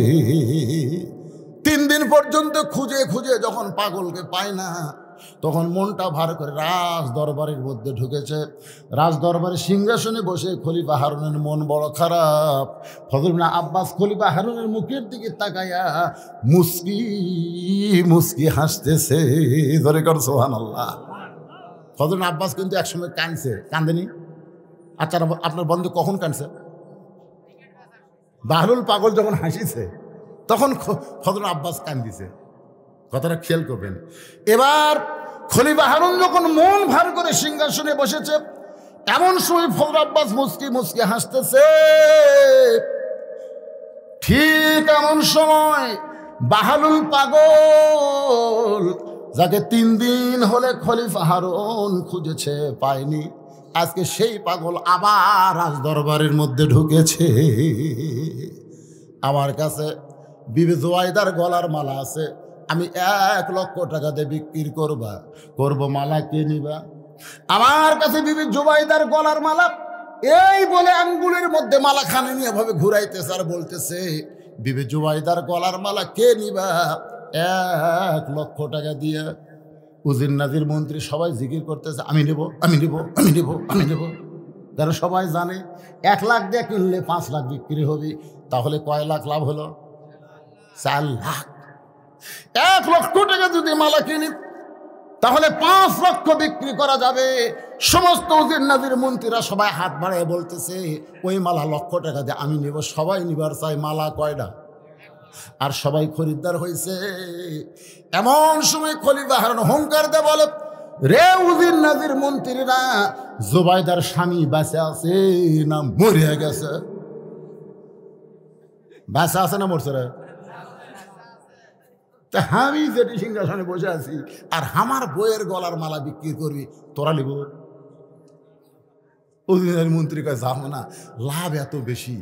3 দিন পর্যন্ত খুঁজে খুঁজে যখন পাগলকে পায় না, তখন মনটা ভার করে রাজ দরবারের মধ্যে ঢুকেছে। রাজ দরবারের সিংহাসনে বসে খলিফা হারুনের মন বড় খারাপ। ফজল ইবনে আব্বাস খলিফা হারুনের মুখের দিকে তাকায়া মুস্কি মুস্কি হাসতেছে। ধরে কর সুবহানাল্লাহ। ফজল ইবনে আব্বাস কিন্তু একসময় কাঁদছে, কাঁদেনি? আচ্ছা, আপনার বন্ধু কখন কাঁদছে? বাহলুল পাগল যখন হাসিছে তখন ফজল ইবনে আব্বাস কান্দিছে। কথাটা খেয়াল করবেন। এবার খলিফা হারুন যখন মন ভার করে সিংহাসনে বসেছে, এমন সময় ফজল আব্বাস মুস্কি মুস্কি হাসতেছে। ঠিক এমন সময় বাহলুল পাগল, যাকে 3 দিন হলে খলিফা হারুন খুঁজেছে পায়নি, আজকে সেই পাগল আবার রাজ দরবারের মধ্যে ঢুকেছে। আমার কাছে বিবি জুবাইদার গলার মালা আছে, আমি 1 লক্ষ টাকা দিয়ে বিক্রি করবো, মালা কে নিবা? আমার কাছে বিবি জুবাইদার গলার মালা, এই বলে আঙ্গুলের মধ্যে মালা খানে নিয়ে ভাবে ঘুরাইতেছে আর বলতেছে, বিবি জুবাইদার গলার মালা কে নিবা? 1 লক্ষ টাকা দিয়ে। উজির নাজির মন্ত্রী সবাই জিকির করতেছে, আমি নেব, আমি নেব, আমি নেব, আমি নেব। যারা সবাই জানে 1 লাখ দিয়ে কিনলে 5 লাখ বিক্রি হবে, তাহলে কয় লাখ লাভ হলো? 4 লাখ। 1 লক্ষ টাকা যদি মালা কিনি তাহলে 5 লক্ষ বিক্রি করা যাবে। সমস্ত উজির নাজির মন্ত্রীরা সবাই হাত বাড়ায় বলতেছে, ওই মালা 1 লক্ষ টাকা দিয়ে আমি নেব। সবাই নিবার চাই, মালা কয়টা? আর সবাই খরিদ্দার হয়েছে। এমন সময় খলিফা হারুন হুঙ্কার দে বলে, রে উজির নাজির মন্ত্রীরা, জুবাইদার স্বামী বেঁচে আছে না মরে গেছে? বেঁচে আছে না মরছে রে? তা আমি যেটি সিংহাসনে বসে আছি আর আমার বইয়ের গলার মালা বিক্রি করবি, তোরা নিব? উজির মন্ত্রী কয়, যাবো না, লাভ এত বেশি।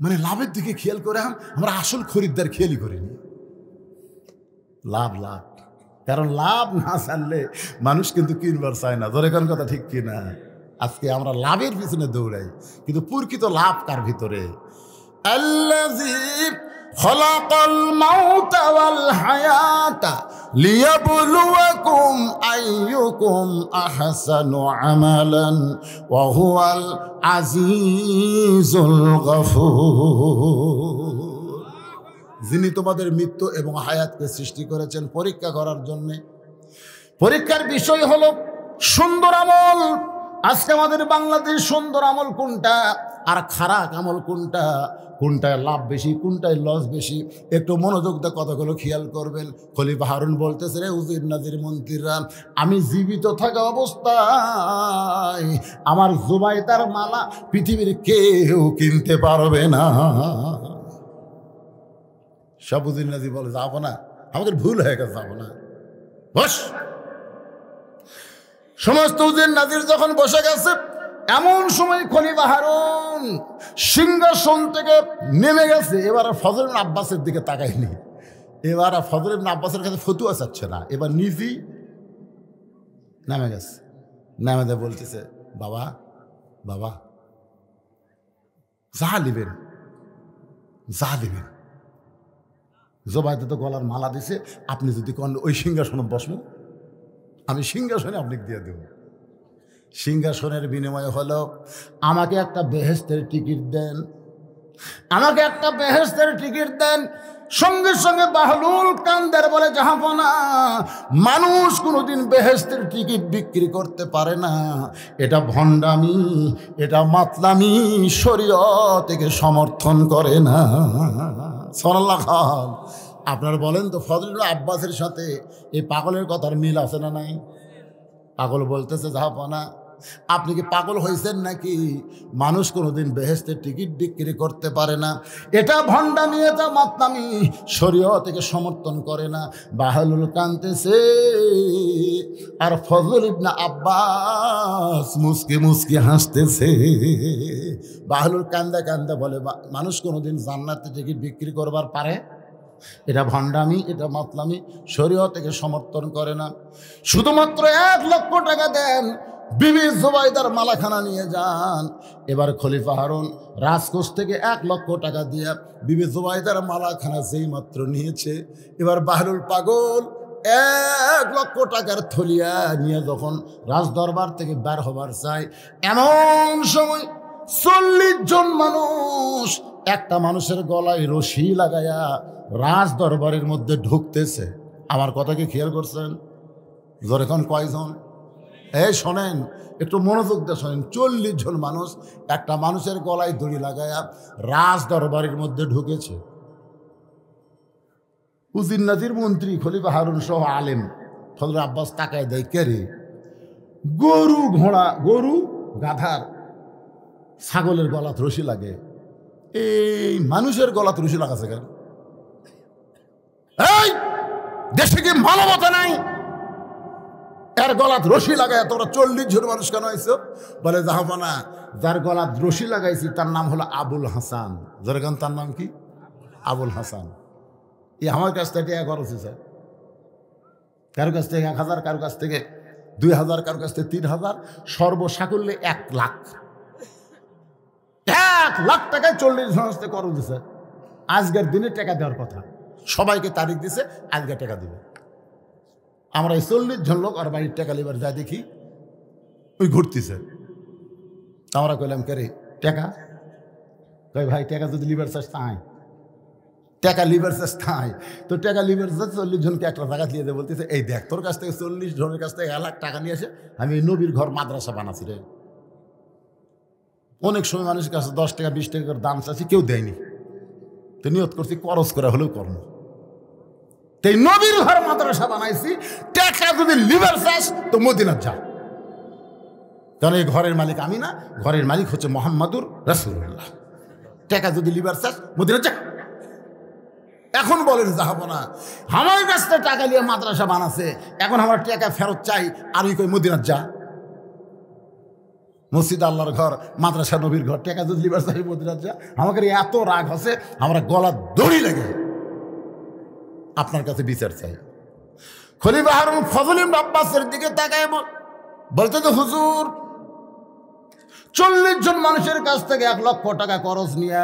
মানে লাভের দিকে খেয়াল করে আমরা আসল খরিদ্দার খেয়ালই করিনি। লাভ লাভ, কারণ লাভ না ছাড়লে মানুষ কিন্তু কিনবার চায় না। ধরে কোন কথা ঠিক কিনা? আজকে আমরা লাভের পিছনে দৌড়াই, কিন্তু প্রকৃত লাভ কার ভিতরে? আল্লাযী খলাকাল মাউতা ওয়াল হায়াতা লিয়াবলুয়াকুম আইয়ুকুম আহসানু আমালান ওয়া হুয়াল আজিজুল গফুর। যিনি তোমাদের মৃত্যু এবং হায়াতকে সৃষ্টি করেছেন পরীক্ষা করার জন্যে। পরীক্ষার বিষয় হলো সুন্দর আমল। আজকে আমাদের বাংলাদেশ সুন্দর আমল কোনটা আর খারাপ আমল কোনটা, কোনটায় লাভ বেশি কোনটায় লস বেশি, একটু মনোযোগ দিয়ে কথাগুলো খেয়াল করবেন। খলিফা হারুন বলতেছে, রে উজির নাজির মন্ত্রীরা, আমি জীবিত থাকা অবস্থায় আমার জুবাইদার মালা পৃথিবীর কেউ কিনতে পারবে না। সব উজির নাজির বলে, যাবো না, আমাদের ভুল হয়ে গেছে, যাবো না, বস। সমস্ত উজির নাজির যখন বসে গেছে, এমন সময় খলিফা হারুন সিংহাসন থেকে নেমে গেছে। এবার ফজল ইবনে আব্বাসের দিকে তাকায়নি, এবার ফজল ইবনে আব্বাসের কাছে ফতুয়া চাচ্ছে না, এবার নিজেই নেমে গেছে। নেমে দিয়ে বলতেছে, বাবা বাবা যা নিবেন যা দিবেন, জোবাইদা তো গলার মালা দিছে, আপনি যদি কোন ওই সিংহাসনে বসবো, আমি সিংহাসনে আপনাকে দিয়ে দেব। সিংহাসনের বিনিময় হলো আমাকে একটা বেহেশতের টিকিট দেন, আমাকে একটা বেহেশতের টিকিট দেন। সঙ্গে সঙ্গে বাহলুল কান্দার বলে, জাহাপনা, মানুষ কোনোদিন বেহেশতের টিকিট বিক্রি করতে পারে না, এটা ভণ্ডামি, এটা মাতলামি, শরীয়ত থেকে সমর্থন করে না। সাল্লাল্লাহু খান, আপনারা বলেন তো ফজল ইবনে আব্বাসের সাথে এই পাগলের কথার মিল আছে না নাই? পাগল বলতেছে, জাহাপনা, আপনি কি পাগল হয়েছেন নাকি? মানুষ কোনোদিন বেহেশতের টিকিট বিক্রি করতে পারে না, এটা ভণ্ডামি, এটা মাতলামি, শরীয়ত থেকে সমর্থন করে না। বাহলুল কাঁদতেছে আর ফজল ইবনে আব্বাস মুস্কি মুস্কি হাসতেছে। বাহলুল কান্দা কান্দা বলে, মানুষ কোনোদিন জান্নাতের টিকিট বিক্রি করবার পারে? এটা ভণ্ডামি, এটা মাতলামি, শরীয়ত থেকে সমর্থন করে না। শুধুমাত্র 1 লক্ষ টাকা দেন, বিবি জুবাইদার মালাখানা নিয়ে যান। এবার খলিফা হারুন রাজকোষ থেকে 1 লক্ষ টাকা দিয়ে বিবি জুবাইদার মালাখানা যেই মাত্র নিয়েছে, এবার বাহলুল পাগল 1 লক্ষ টাকার থলিয়া নিয়ে যখন রাজদরবার থেকে বের হবার চায়, এমন সময় 40 জন মানুষ একটা মানুষের গলায় রশি লাগায়া রাজ দরবারের মধ্যে ঢুকতেছে। আমার কথা কি খেয়াল করছেন? যখন কয়জন? এই শোনেন, একটু মনোযোগ দিয়ে শোনেন। 40 জন মানুষ একটা মানুষের গলায় দড়ি লাগায়া রাজ দরবারের মধ্যে ঢুকেছে। উজির নাজির মন্ত্রী খলিফা হারুন সহ আলেম ফজল আব্বাস তাকায় দেয়, কে রে? গরু ঘোড়া, গরু গাধার ছাগলের গলাত রশি লাগে, এই মানুষের গলাত রশি লাগাছে কেন? এই দেশে কি মানবতা নাই? এর গলাত রশি লাগায় তোরা 40 জন মানুষ কেন হয়েছ? বলে, জাহাপনা, যার গলাত রশি লাগাইছি তার নাম হলো আবুল হাসান। যেরকম তার নাম কি? আবুল হাসান। এই আমার কাছ থেকে টাকা খরচ হয়েছে, কারো কাছ থেকে 1000, কারো কাছ থেকে 2000, কারো কাছ থেকে 3000, সর্বসাকুল্যে 1 লাখ। 1 লাখ টাকায় 40 জন আসতে খরচ দিছে। আজকের দিনে টাকা দেওয়ার কথা, সবাইকে তারিখ দিছে, আজকে টাকা দিবে। আমরা এই 40 জন লোক আর বাড়ির টাকা লিবার যা দেখি ওই ঘুরতেছে। আমরা কইলাম, কে রে টাকা? কই ভাই, টাকা যদি লিবার চাস তাই, টাকা লিবার চাস তাই, তো টাকা লিবার চাস 40 জনকে একটা জায়গা দিয়ে দেয়। বলতেছে, এই দেখ, তোর কাছ থেকে 40 জনের কাছ থেকে 1 লাখ টাকা নিয়ে আসে আমি নবীর ঘর মাদ্রাসা বানাচ্ছি রে। অনেক সময় মানুষের কাছে 10 টাকা 20 টাকা করে দাম চাচ্ছি, কেউ দেয়নি, তো নিয়ত করছি খরচ করা হলেও কর্ম। এই নবীর ঘর মাদ্রাসা বানাইছি, টাকা যদি লিবার চাস তো মদিনার যা, কারণ এই ঘরের মালিক আমি না, ঘরের মালিক হচ্ছে মুহাম্মাদুর রাসূলুল্লাহ। টাকা যদি লিবার চাস মদিনার যা। এখন বলেন, জাহাপনা, আমার কাছ থেকে টাকা নিয়ে মাদ্রাসা বানাচ্ছে, এখন আমার টাকা ফেরত চাই, আর ওই কই মদিনার যা। মসজিদ আল্লাহর ঘর, মাদ্রাসা নবীর ঘর, টাকা যদি লিবার চাই মদিনার যা। আমাকে এত রাগ আছে, আমরা গলা দড়ি লেগে আপনার কাছে বিচার চাই। খলিফা হারুন ফজল ইবনে আব্বাসের দিকে তাকায় বলতে, তো হুজুর, 40 জন মানুষের কাছ থেকে 1 লক্ষ টাকা খরচ নিয়ে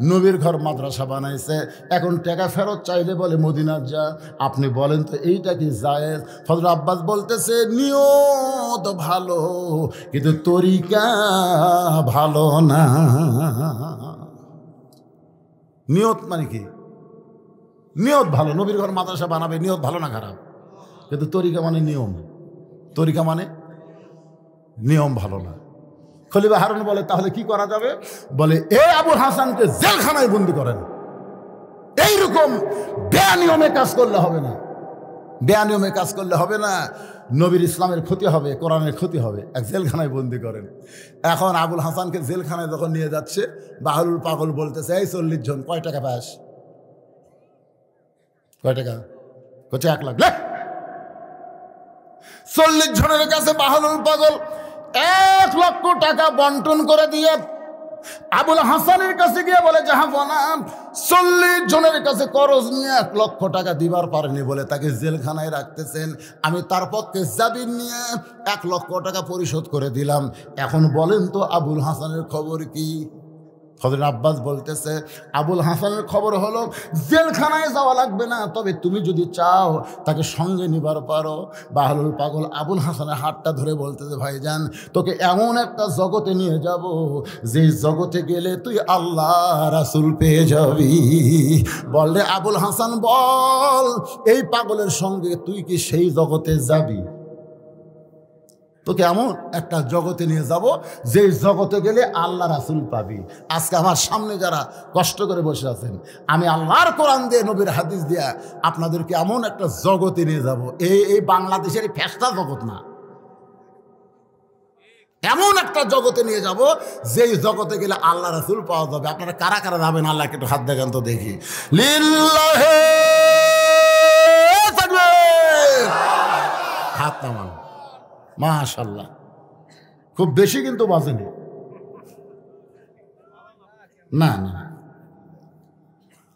নবীর ঘর মাদ্রাসা বানাইছে, এখন টাকা ফেরত চাইলে বলে মদিনার যা। আপনি বলেন তো এইটা কি জায়েজ? ফজল আব্বাস বলতেছে, নিয়ত ভালো কিন্তু তরিকা ভালো না। নিয়ত মানে কি? নিয়ত ভালো, নবীর ঘর মাদ্রাসা বানাবে, নিয়ত ভালো না খারাপ? কিন্তু তরিকা মানে নিয়ম, তরিকা মানে নিয়ম ভালো না। খলিফা হারুন বলে তাহলে কি করা যাবে? বলে এ আবুল হাসানকে জেলখানায় বন্দি করেন। এইরকম বেআনিয়মে কাজ করলে হবে না, বেআনিয়মে কাজ করলে হবে না, নবীর ইসলামের ক্ষতি হবে, কোরআনের ক্ষতি হবে, এক জেলখানায় বন্দি করেন। এখন আবুল হাসানকে জেলখানায় যখন নিয়ে যাচ্ছে, বাহলুল পাগল বলতেছে এই 40 জন কয় টাকা পাস? কয় টাকা? হচ্ছে 1 লাখ। 40 জনের কাছে বাহলুল পাগল 1 লক্ষ টাকা বন্টন করে দিয়ে আবুল হাসানের কাছে গিয়ে বলে জাহাপনা 40 জনের কাছে করজ নিয়ে 1 লক্ষ টাকা দিবার পারেনি বলে তাকে জেলখানায় রাখতেছেন। আমি তার পক্ষে জামিন নিয়ে 1 লক্ষ টাকা পরিশোধ করে দিলাম। এখন বলেন তো আবুল হাসানের খবর কি? হযরত আব্বাস বলতেছে আবুল হাসানের খবর হলো জেলখানায় যাওয়া লাগবে না, তবে তুমি যদি চাও তাকে সঙ্গে নিবার পারো। বাহলুল পাগল আবুল হাসানের হাতটা ধরে বলতেছে ভাইজান তোকে এমন একটা জগতে নিয়ে যাব যে জগতে গেলে তুই আল্লাহ রাসূল পেয়ে যাবি। বললে আবুল হাসান বল এই পাগলের সঙ্গে তুই কি সেই জগতে যাবি? তোকে এমন একটা জগতে নিয়ে যাব যে জগতে গেলে আল্লাহ রাসূল পাবি। আজকে আমার সামনে যারা কষ্ট করে বসে আছেন, আমি আল্লাহর কোরআন দিয়ে নবীর হাদিস দিয়ে আপনাদেরকে এমন একটা জগতে নিয়ে যাব, এই বাংলাদেশের ফেস্টা জগৎ না, এমন একটা জগতে নিয়ে যাব যেই জগতে গেলে আল্লাহ রাসূল পাওয়া যাবে। আপনারা কারা কারা যাবেন আল্লাহকে একটু হাত দেখান তো দেখি। লিল্লাহি তাকবীর, হাত নামান। মাশাআল্লাহ, খুব বেশি কিন্তু বাজেনি। না না,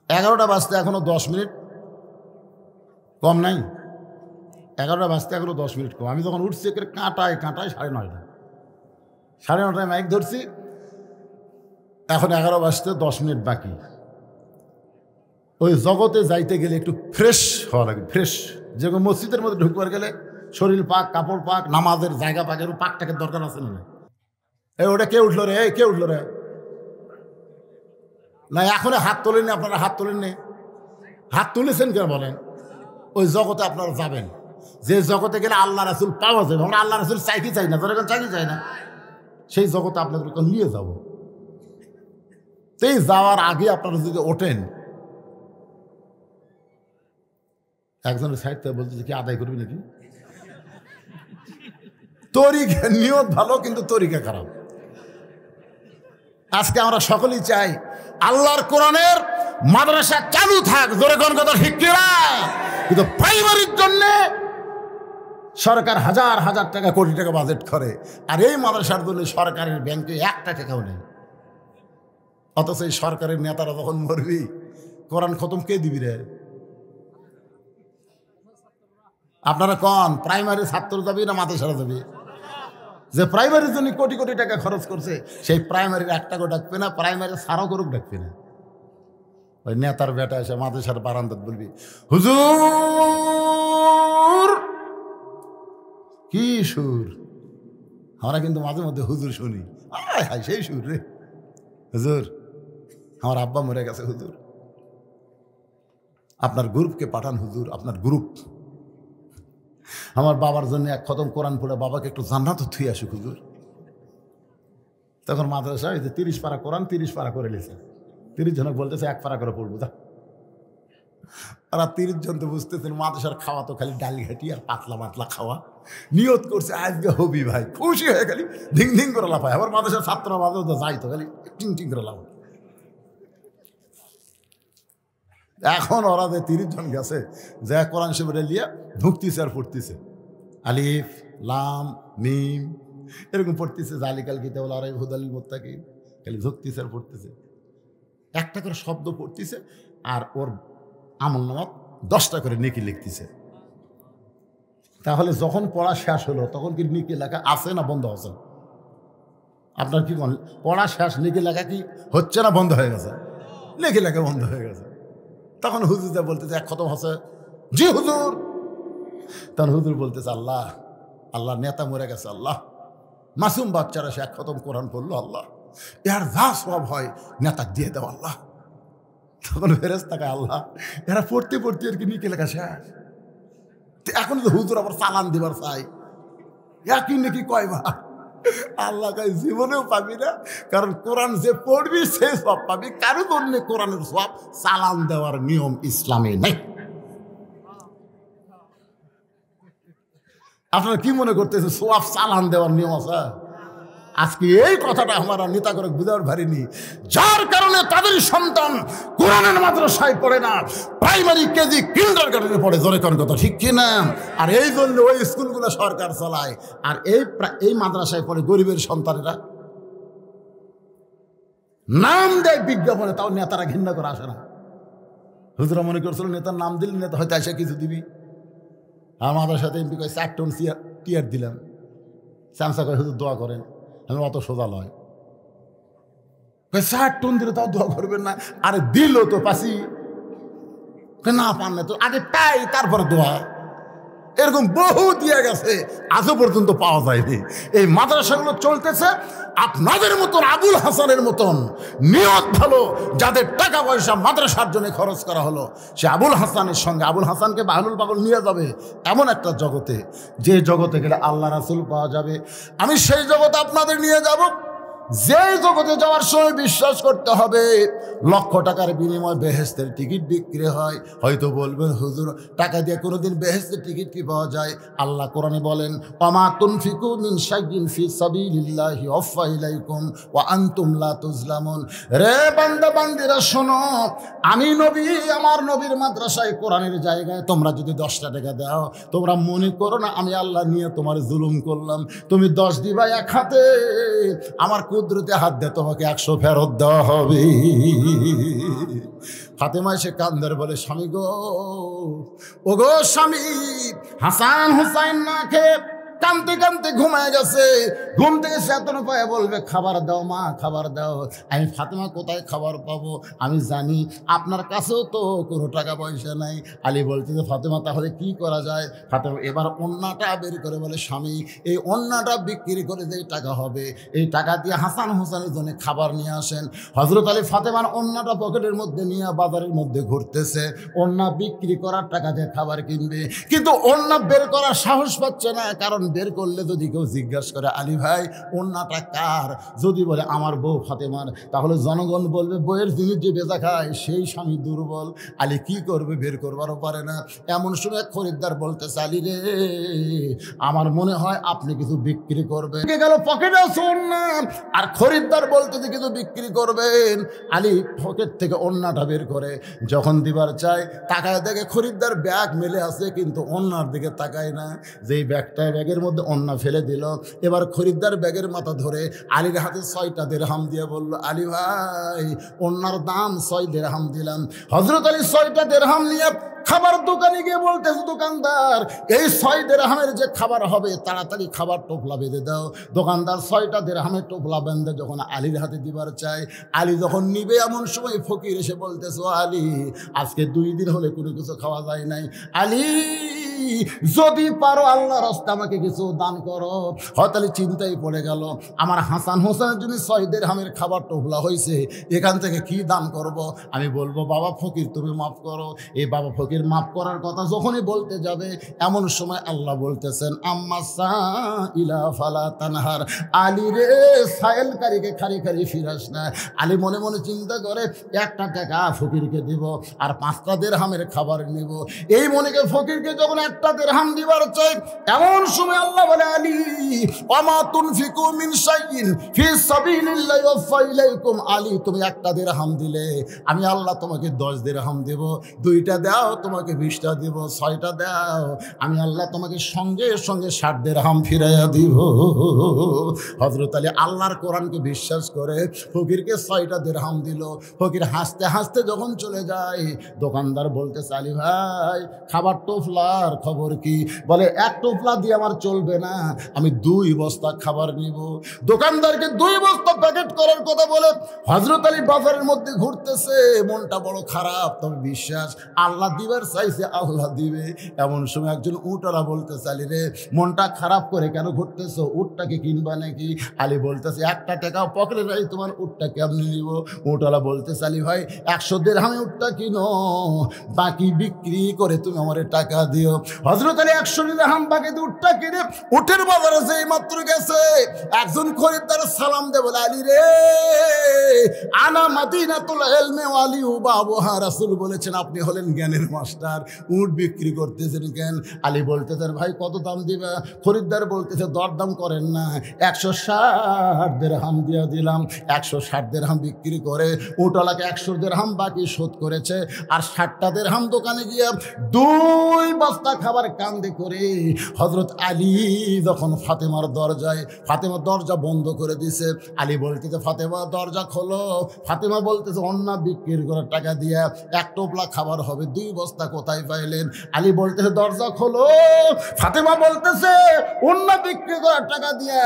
11টা বাজতে এখনো 10 মিনিট কম নাই। 11টা বাজতে এখনো 10 মিনিট কম। আমি যখন উঠছি কাঁটায় 9:30, 9:30 মাইক ধরছি, এখন 11 বাজতে 10 মিনিট বাকি। ওই জগতে যাইতে গেলে একটু ফ্রেশ হওয়া লাগে, ফ্রেশ। যেরকম মসজিদের মধ্যে ঢুকবার গেলে শরীর পাক, কাপড় পাক, নামাজের জায়গা পাকের পাকটাকে দরকার আছে না? এই ওটা কে উঠলো রে? কে উঠলো রে? না এখনো হাত তোলেননি, আপনারা হাত তোলেননি। হাত তুলেছেন কেন বলেন? ওই জগতে আপনারা যাবেন যে জগতে গেলে আল্লাহ রাসূল পাওয়া যাবে। আমরা আল্লাহ রাসূল চাই কি চাই না? যখন চাই কি চাই না, সেই জগতে আপনাদেরকে নিয়ে যাব। এই যাওয়ার আগে আপনারা যদি ওঠেন, একজনের সাইড থেকে বলতে কি আদায় করবি নাকি? তরিকা নিয়ত ভালো কিন্তু তরিকা খারাপ। আজকে আমরা সকলেই চাই আল্লাহর কোরআনের মাদ্রাসা চালু থাক, জোরে কোন কথা ঠিক কি না? কিন্তু প্রাইমারির জন্য সরকার হাজার হাজার টাকা, কোটি টাকা বাজেট করে, আর এই মাদ্রাসার জন্য সরকারের ব্যাংকে 1 টাকাও নেই। অথচ এই সরকারের নেতারা যখন মরবি, কোরআন খতম কে দিবি রে? আপনারা কন প্রাইমারি ছাত্র যাবি না মাদ্রাসারা যাবি? যে প্রাইমারির জন্য কোটি কোটি টাকা খরচ করছে সেই প্রাইমারির 1 টাকাও ডাকবে না, প্রাইমারি সারও করুক ডাকবে না। ওই নেতার বেটা এসে মাদ্রাসার বারান্দাত বলবি হুজুর, কি সুর! আমরা কিন্তু মাঝে মধ্যে হুজুর শুনি, আয় হায় সেই সুর রে। হুজুর আমার আব্বা মরে গেছে, হুজুর আপনার গ্রুপকে পাঠান, হুজুর আপনার গ্রুপ আমার বাবার জন্য 1 খতম কোরআন পড়ে বাবাকে একটু জান্নাত থুই আসুক হুজুর। তখন মাদ্রাসা এই যে 30 পারা কোরআন 30 পারা করে লিখছে, 30 জনক বলতেছে 1 পারা করে পড়বো। আর 30 জন তো বুঝতেছেন মাদ্রাসার খাওয়া তো খালি ডাল ঘাটি আর পাতলা পাতলা খাওয়া। নিয়ত করছে আজকে হবি ভাই, খুশি হয়ে খালি ধিং ধিং করে লাফায়। আবার মাদ্রাসার ছাত্র মাঝে তো যাই তো খালি টিং টিং করে লাফায়। এখন ওরা যে 30 জন গেছে, যা কোরআন শরীফ লিয়া ঢুকতেছে আর পড়তেছে, আলিফ লাম মিম এরকম পড়তেছে, জালিকাল কিতাবুল লা রাইবা হুদাল লিল মুত্তাকিন, খালি ঢুকতেছে আর পড়তেছে, একটা করে শব্দ পড়তেছে, আর ওর আমলনামাত 10টা করে নেকি লিখতেছে। তাহলে যখন পড়া শেষ হলো তখন কি নেকি লেখা আছে না বন্ধ আছে? আপনার কি মনে, পড়া শেষ নেকি লেখা কি হচ্ছে না বন্ধ হয়ে গেছে? নেকি লেখা বন্ধ হয়ে গেছে। তখন হুজুরটা বলতেছে 1 খতম হচ্ছে, জি হুজুর। তখন হুজুর বলতেছে আল্লাহ আল্লাহ নেতা মরে গেছে, আল্লাহ মাসুম বাচ্চারা সে 1 খতম কোরআন পড়লো, আল্লাহ এর যা সব হয় নেতা দিয়ে দাও আল্লাহ। তখন ফেরেশতাকে আল্লাহ এরা পড়তে পড়তে আর কি নিকে লেখা শেষ, এখন তো হুজুর আবার চালান দিবার চাই, একই নাকি কয়বার। আল্লাহ কয় জীবনেও পাবি না, কারণ কোরআন যে পড়বি সে সব পাবি, কারো জন্য কোরআনের সব চালান দেওয়ার নিয়ম ইসলামে নেই। আপনারা কি মনে করতেছে সব চালান দেওয়ার নিয়ম আছে? আজকে এই কথাটা আমার নেতা করে বুঝার ভারিনি, যার কারণে তাদের সন্তান কোরআনের মাদ্রাসায় পড়ে না, প্রাইমারি কেজি কিন্ডারগার্টেনে পড়ে। জোরে কোন কথা ঠিক কিনা? আর এই জন্য ওই স্কুলগুলো সরকার চালায়, আর এই মাদ্রাসায় পড়ে গরিবের সন্তানেরা। নাম দেয় বিজ্ঞাপনে, তাও নেতারা ঘৃণা করে আসে না। হুজুরা মনে করছিল নেতার নাম দিলে নেতা হয়তো এসে কিছু দিবি। আর মাদ্রাসাতে এমপি কয় 4 টন টিয়ার দিলাম, চামচা কয় হুজুর দোয়া করেন। আমি অত সোজা লয়, 4 টন দিলে তাও দোয়া করবেন না। আরে দিল তো পাশি না, পান না তো আগে পাই তারপরে দোয়া। এরকম বহু দিয়ে গেছে, আজও পর্যন্ত পাওয়া যায়নি। এই মাদ্রাসাগুলো চলতেছে আপনাদের মতন আবুল হাসানের মতন নিয়ত ভালো, যাদের টাকা পয়সা মাদ্রাসার জন্য খরচ করা হলো, সে আবুল হাসানের সঙ্গে আবুল হাসানকে বাহলুল পাগল নিয়ে যাবে এমন একটা জগতে, যে জগতে গেলে আল্লাহ রাসূল পাওয়া যাবে। আমি সেই জগতে আপনাদের নিয়ে যাব, যে জগতে যাওয়ার সময় বিশ্বাস করতে হবে লক্ষ টাকার বিনিময়ে বেহেশতের টিকিট বিক্রি হয়। হয়তো বলবেন হুজুর টাকা দিয়ে কোনোদিন বেহেশতের টিকিট কি পাওয়া যায়? আল্লাহ কোরআনে বলেন ওমা তুনফিকু মিন শাইইন ফি সাবিলিল্লাহি ওয়াফা ইলাইকুম ওয়া আনতুম লা তুজলামুন। রে বান্দা বান্দিরা শোনো, আমি নবী, আমার নবীর মাদ্রাসায় কোরআনের জায়গায় তোমরা যদি 10টা টাকা দাও, তোমরা মনে করো না আমি আল্লাহ নিয়ে তোমার জুলুম করলাম। তুমি 10 দিবা এক হাতে, আমার কুদরতে হাত দে তোমাকে 100 ফেরত দেওয়া হবে। ফাতেমা এসে কান্দার বলে স্বামী গো, ও গো স্বামী, হাসান হুসাইন না খেয়ে কানতে কানতে ঘুমায় গেছে। ঘুম থেকে চেতন পায়ে বলবে খাবার দাও মা, খাবার দাও। আমি ফাতেমা কোথায় খাবার পাবো? আমি জানি আপনার কাছেও তো কোনো টাকা পয়সা নাই। আলী বলছে যে ফাতেমা তাহলে কি করা যায়? ফাতেমা এবার ওন্নাটা বের করে বলে স্বামী, এই ওন্নাটা বিক্রি করে যেই টাকা হবে, এই টাকা দিয়ে হাসান হোসেনের জন্য খাবার নিয়ে আসেন। হযরত আলী ফাতেমার ওন্নাটা পকেটের মধ্যে নিয়ে বাজারের মধ্যে ঘুরতেছে, ওন্না বিক্রি করার টাকা দিয়ে খাবার কিনবে, কিন্তু ওন্না বের করার সাহস পাচ্ছে না। কারণ বের করলে যদি কেউ জিজ্ঞাসা করে আলী ভাই ওন্নাটা কার, যদি বলে আমার বউ ফাতেমার, তাহলে জনগণ বলবে বইয়ের জিনিস যে বেচা খায় সেই স্বামী দুর্বল। আলী কি করবে? বের করবারও পারে না। এমন সময় খরিদ্দার বলতেছে আলী রে, আমার মনে হয় আপনি কিছু বিক্রি করবেন। গেল পকেটে ওন্না, আর খরিদ্দার বলতেছে কিছু বিক্রি করবেন। আলী পকেট থেকে ওন্নাটা বের করে যখন দিবার চায়, তাকায় দেখে খরিদ্দার ব্যাগ মেলে আছে, কিন্তু ওন্নার দিকে তাকায় না। যেই ব্যাগের মধ্যে ওন্না ফেলে দিল, এবার খরিদ্দার ব্যাগের মাথা ধরে আলীর হাতে 6টা দিরহাম দিয়ে বলল আলী ভাই ওন্নার দাম 6 দিরহাম দিলাম। হযরত আলী 6টা দিরহাম নিয়ে খাবার দোকানে গিয়ে বলতেছে দোকানদার, এই 6 দিরহামের যে খাবার হবে তাড়াতাড়ি খাবার টোপলা বেঁধে দাও। দোকানদার 6টা দিরহামের টোপলা বেঁধে যখন আলীর হাতে দিবার চায়, আলী যখন নিবে এমন সময় ফকির এসে বলতেছে আলী আজকে 2 দিন হলে কোনো কিছু খাওয়া যায় নাই, আলী যদি পারো আল্লাহর রাস্তায় আমাকে কিছু দান করো। হয়তো চিন্তায় পড়ে গেল, আমার হাসান হোসেনের জন্য 6 দিরহামের খাবার টোপলা হয়েছে, এখান থেকে কি দান করব? আমি বলবো বাবা ফকির তুমি মাফ করো। এই বাবা ফকির মাফ করার কথা যখনই বলতে যাবে, এমন সময় আল্লাহ বলতেছেন আম্মা সাইলা ফালা তানহার। আলী রে সায়েলকারীকে খালি খালি ফিরাস না। আলী মনে মনে চিন্তা করে 1টা টাকা ফকিরকে দিব আর 5টা দিরহামের খাবার নিব। এই মনেকে ফকিরকে যখন 1টা দিরহাম দিবার চাই, এমন সময় আল্লাহ বলে আলী ওমা তুনফিকু মিন শাইইন ফি সাবিলিল্লাহি ওয়াফা ইলাইকুম। আলী তুমি 1টা দিরহাম দিলে আমি আল্লাহ তোমাকে 10 দিরহাম দেব, 2টা দাও তোমাকে 20টা দেব, 6টা দাও আমি আল্লাহ তোমাকে সঙ্গে সঙ্গে 60 দিরহাম ফিরাইয়া দিব। হযরত আলী আল্লাহর কোরআনকে বিশ্বাস করে ফকিরকে 6টা দিরহাম দিল। ফকির হাসতে হাসতে যখন চলে যায়, দোকানদার বলতেছে আলী ভাই খাবার টোপলার খবর কি? বলে এক টোপলা দিয়ে আমার চলবে না, আমি 2 বস্তা খাবার নিব। দোকানদারকে 2 বস্তা প্যাকেট করার কথা বলে হযরত আলী বাজারের মধ্যে ঘুরতেছে, মনটা বড় খারাপ, তবে বিশ্বাস আল্লাহ দিবার চাইছে, আল্লাহ দিবে। এমন সময় একজন উটওয়ালা বলতেছে, আলী রে মনটা খারাপ করে কেন ঘুরতেছো, উটটাকে কিনবা নাকি? আলী বলতেছে 1 টাকাও পকেটে নাই, তোমার উটটা কেমনি নিব? উটওয়ালা বলতেছে, আলী ভাই 100 দিরহামে উটটা কিনো, বাকি বিক্রি করে তুমি আমার টাকা দিও। হযরত আলী 100 দিরহাম বাকি দিয়ে উটটা কিনে উটের বাজারে যেই মাত্র গেছে, একজন খরিদ্দার সালাম দে, বলে আলী রে আনা মাদিনাতুল ইলমি ওয়া আলী বাবুহা, রাসূল বলেছেন আপনি হলেন জ্ঞানের মাস্টার, উট বিক্রি করতেছেন কেন? আলী বলতেছেন ভাই কত দাম দিবা? খরিদ্দার বলতেছে দরদাম করেন না, 160 দিরহাম দিয়ে দিলাম। 160 দিরহাম বিক্রি করে উটওয়ালাকে 100 দিরহাম বাকি শোধ করেছে, আর 60টা দিরহাম দোকানে গিয়ে 2 বস্তা খাবার কান্দে করে হযরত আলী যখন ফাতেমার দরজায়, ফাতেমা দরজা বন্ধ করে দিছে, আলী বলতেছে ফাতেমা দরজা খোলো। ফাতেমা বলতেছে অন্য বিক্রি করার টাকা দিয়ে 1 টোপলা খাবার হবে, 2 বস্তা কোথায় পাইলেন? আলী বলতেছে দরজা খোলো। ফাতেমা বলতেছে অন্য বিক্রি করার টাকা দিয়ে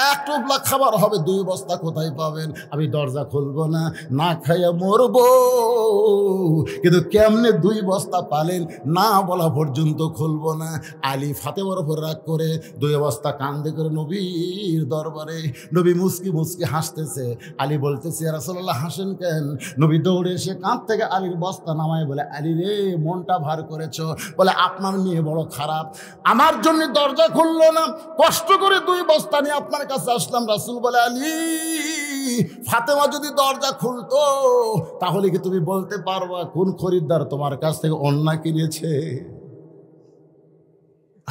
1 টোপলা খাবার হবে, 2 বস্তা কোথায় পাবেন? আমি দরজা খুলবো না, না খাইয়া মরবো। কিন্তু কেমনে 2 বস্তা পালেন না বলা পর্যন্ত খুলবো না। আলী ফাতেমার উপর রাগ করে 2 বস্তা কান্দে করে নবীর দরবারে, নবী মুস্কি মুস্কি হাসতেছে। আলী বলতেছে ইয়া রাসূলুল্লাহ হাসেন কেন? নবী দৌড়ে এসে কাঁধ থেকে আলীর বস্তা নামায় বলে আলী রে মনটা ভার করেছো? বলে আপনার মেয়ে বড় খারাপ, আমার জন্য দরজা খুললো না, কষ্ট করে 2 বস্তা নিয়ে আপনার কাছে আসলাম। রাসূল বলে আলী ফাতেমা যদি দরজা খুলতো তাহলে কি তুমি বলতে পারবা কোন খরিদ্দার তোমার কাছ থেকে অন্যায় কিনেছে?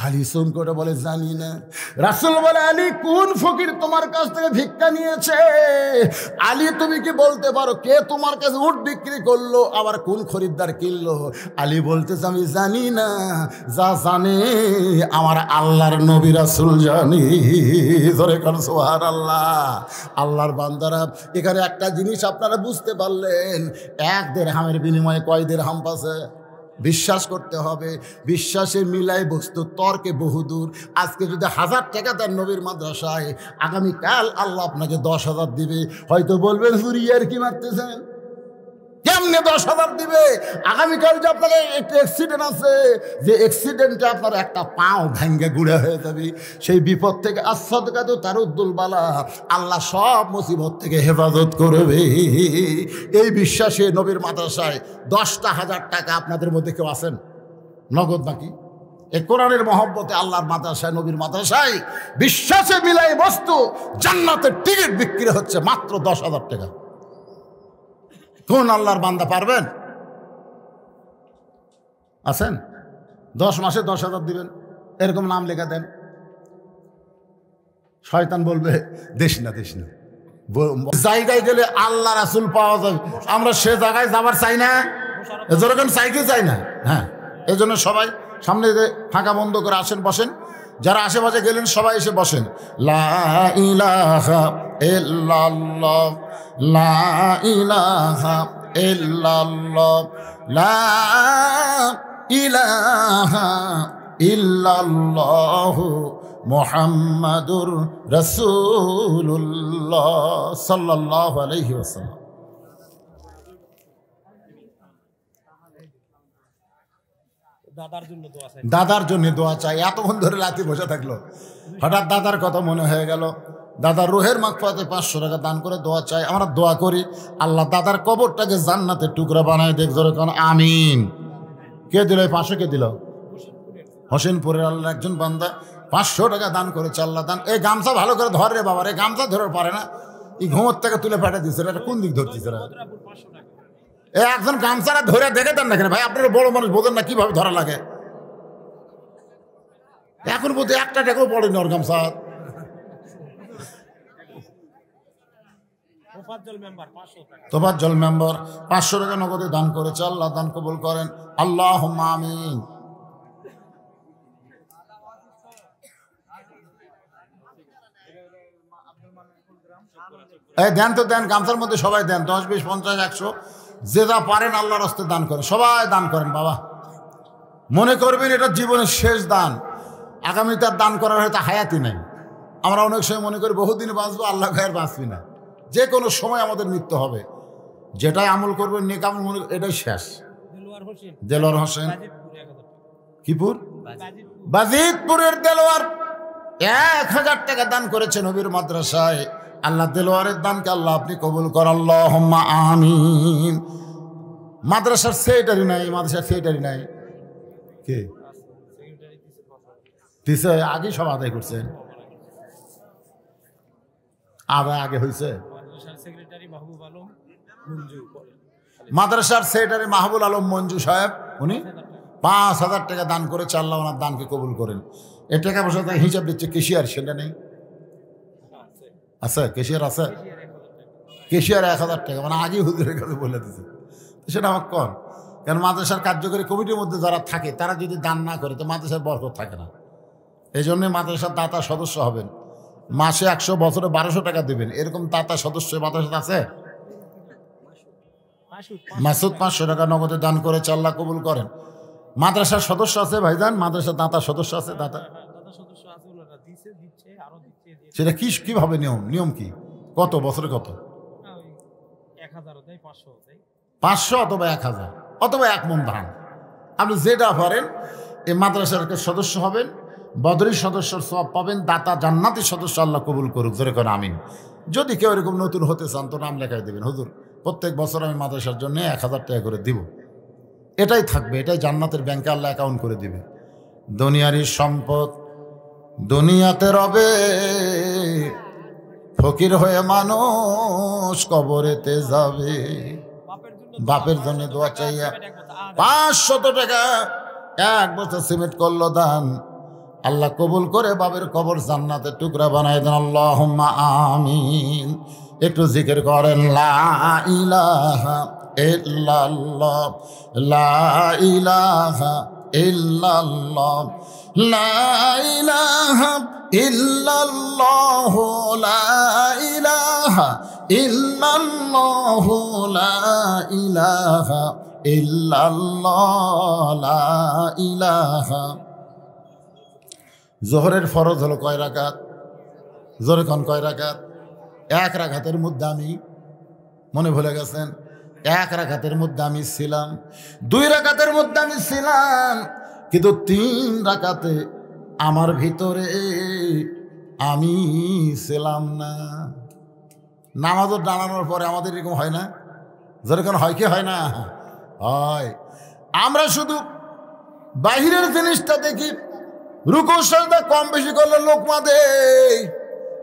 আলী সোন করে বলে জানি না। রাসূল বলে আলী কোন ফকির তোমার কাছ থেকে ভিক্ষা নিয়েছে? আলী তুমি কি বলতে পারো কে তোমার কাছে উট বিক্রি করলো, আবার কোন খরিদ্দার কিনলো? আলী বলতেছে আমি জানি না, যা জানে আমার আল্লাহর নবী রাসূল জানি। ধরে কোন সুবহানাল্লাহ। আল্লাহর বান্দারা এখানে একটা জিনিস আপনারা বুঝতে পারলেন, 1 দিরহামের বিনিময়ে কয় দিরহাম পাচ্ছে? বিশ্বাস করতে হবে, বিশ্বাসে মিলাই বস্তু, তর্কে বহুদূর। আজকে যদি 1000 টাকা দেন নবীর মাদ্রাসায়, আগামীকাল আল্লাহ আপনাকে 10,000 দিবে। হয়তো বলবেন হুরিয়ার কি মারতেছেন, কেমনে 10,000 দিবে? আগামীকাল যে আপনার একটা অ্যাক্সিডেন্ট আছে, যে অ্যাক্সিডেন্টে আপনার একটা পাও ভেঙ্গে গুঁড়ে হয়ে যাবে, সেই বিপদ থেকে আসাদকাত তারুদ্দুল বালা, আল্লাহ সব মুসিবত থেকে হেফাজত করবে। এই বিশ্বাসে নবীর মাদ্রাসায় 10,000 টাকা আপনাদের মধ্যে কেউ আছেন নগদ নাকি? এ কোরআনের মহব্বতে আল্লাহর মাদ্রাসায়, নবীর মাদ্রাসায় বিশ্বাসে মিলাই বস্তু জান্নাতের টিকিট বিক্রি হচ্ছে মাত্র 10,000 টাকা। কোন আল্লাহর বান্দা পারবেন? আছেন? 10 মাসে 10,000 দিবেন, এরকম নাম লেখা দেন। শয়তান বলবে দেশ না দেশ না, জায়গায় গেলে আল্লাহ রাসূল পাওয়া যাবে, আমরা সে জায়গায় যাবার চাই না, যেরকম চাইতে চাই না। হ্যাঁ, এই জন্য সবাই সামনে ফাঁকা বন্ধ করে আসেন, বসেন। যারা আশেপাশে গেলেন সবাই এসে বসেন। লা ইলাহা ইল্লাল্লাহ, লা ইলাহা ইল্লাল্লাহ, লা ইলাহা ইল্লাল্লাহ মুহাম্মাদুর রাসূলুল্লাহ সাল্লাল্লাহু আলাইহি ওয়াসাল্লাম। দাদার জন্য দোয়া চাই। এতক্ষণ ধরে রাতে বসে থাকলো, হঠাৎ দাদার কথা মনে হয়ে গেল। দাদার রুহের মাগফিরাতে 500 টাকা দান করে দোয়া চাই। আমরা দোয়া করি আল্লাহ দাদার কবরটাকে জান্নাতের টুকরা বানায় দেখ। জোরে কোন আমিন। কে দিল? 500 কে দিল? হোসেনপুরের আল্লাহ একজন বান্দা 500 টাকা দান করেছে। আল্লাহ দান। এই গামছা ভালো করে ধর রে বাবা রে, গামছা ধরে পারে না, এই ঘুমোর থেকে তুলে ফেটে দিচ্ছে। এটা কোন দিক ধরতেছে? একজন গামছাটা ধরে দেখে দেন না কেন ভাই? আপনারা বড় মানুষ বোঝেন না কিভাবে ধরা লাগে? এখন বোধ 1 টাকাও পড়েনি ওর গামছা। তোফাজ্জল মেম্বার 500 টাকা নগদে দান করেছে। আল্লাহ দান কবুল করেন, আল্লাহুম্মা আমিন। এই দেন তো দেন, গামছার মধ্যে সবাই দেন, 10, 20, 50, 100 যে যা পারেন আল্লাহর রাস্তায় দান করেন, সবাই দান করেন বাবা। মনে করবেন এটা জীবনের শেষ দান, আগামীতে আর দান করার হয়তো হায়াতি নেই। আমরা অনেক সময় মনে করি বহুদিন বাঁচবো, আল্লাহ ভাইয়ের বাঁচবি না, যে কোনো সময় আমাদের মৃত্যু হবে। যেটাই আমল করবেন নেক আমল মনে এটাই শেষ। দেলোয়ার হোসেন কিপুর বাজিতপুরের দেলোয়ার 1000 টাকা দান করেছে নবীর মাদ্রাসায়। আল্লাহ দেলোয়ারের দানকে আল্লাহ আপনি কবুল কর, আল্লাহুম্মা আমিন। মাদ্রাসার সেক্রেটারি নাই, মাদ্রাসার সেক্রেটারি নাই, কে দিছে? আগে সব আদায় করছেন, আদায় আগে হয়েছে। মাদ্রাসার সেক্রেটারি মাহবুল আলম মঞ্জু সাহেব, উনি 5000 টাকা দান করেছে। আল্লাহ ওনার দানকে কবুল করেন। এ টাকা পয়সা তাকে হিসাব দিচ্ছে কেশিয়ার, সেটা নেই আছে? কেশিয়ার আছে? কেশিয়ার 1000 টাকা, মানে আগে হুজুরের কাছে বলে দিচ্ছে। সেটা আমার কর, কারণ মাদ্রাসার কার্যকরী কমিটির মধ্যে যারা থাকে তারা যদি দান না করে তো মাদ্রাসার বরকত থাকে না। এই জন্যে মাদ্রাসার দাতা সদস্য হবেন, মাসে 100, বছরে 1200 টাকা দেবেন, এরকম দাতা সদস্য মাদ্রাসাতে আছে। মাসুদ 500 টাকা নগদে দান করেছে, আল্লাহ কবুল করেন। মাদ্রাসার সদস্য আছে ভাইজান, মাদ্রাসার দাতা সদস্য আছে, দাতা সেটা কিভাবে নিয়ম কি? কত বছরে কত? 500 অথবা 1000 অথবা 1 মণ ধান, আপনি যেটা পারেন। এই মাদ্রাসার সদস্য হবেন, বদরি সদস্যর সওয়াব পাবেন, দাতা জান্নাতি সদস্য আল্লাহ কবুল করুক, জোরে করে আমিন। যদি কেউ এরকম নতুন হতে চান তো নাম লেখাই দেবেন, হুজুর প্রত্যেক বছর আমি মাদ্রাসার জন্য 1000 টাকা করে দিব। এটাই থাকবে, এটাই জান্নাতের ব্যাংকে আল্লাহ অ্যাকাউন্ট করে দিবে। দুনিয়ারই সম্পদ দুনিয়াতে রবে, ফকির হয়ে মানুষ কবরেতে যাবে। বাপের জন্য দোয়া চাইয়া 500 টাকা 1 বছর সিমেন্ট করলো দান, আল্লাহ কবুল করে বাবের কবর জান্নাতের টুকরা বানায় দেন, আল্লাহুম্মা আমিন। একটু জিকির করেন, লা ইলাহা ইল্লাল্লাহ, লা ইলাহা ইল্লাল্লাহ, লা ইলাহা ইল্লাল্লাহ, লা ইলাহা ইল্লাল্লাহ, লা ইলাহা ইল্লাল্লাহ, লা ইলাহা। জোহরের ফরজ হলো কয় রাকাত? জোরে কোন কয় রাকাত? 1 রাকাতের মধ্যে আমি মনে ভুলে গেছেন, 1 রাকাতের মধ্যে আমি ছিলাম, 2 রাকাতের মধ্যে আমি ছিলাম, কিন্তু 3 রাকাতে আমার ভিতরে আমি ছিলাম না। নামাজও দাঁড়ানোর পরে আমাদের এরকম হয় না? যেরকম হয় কি হয় না? হয়। আমরা শুধু বাহিরের জিনিসটা দেখি, রুকু সাজদা কম বেশি করলে লোকমা দেয়,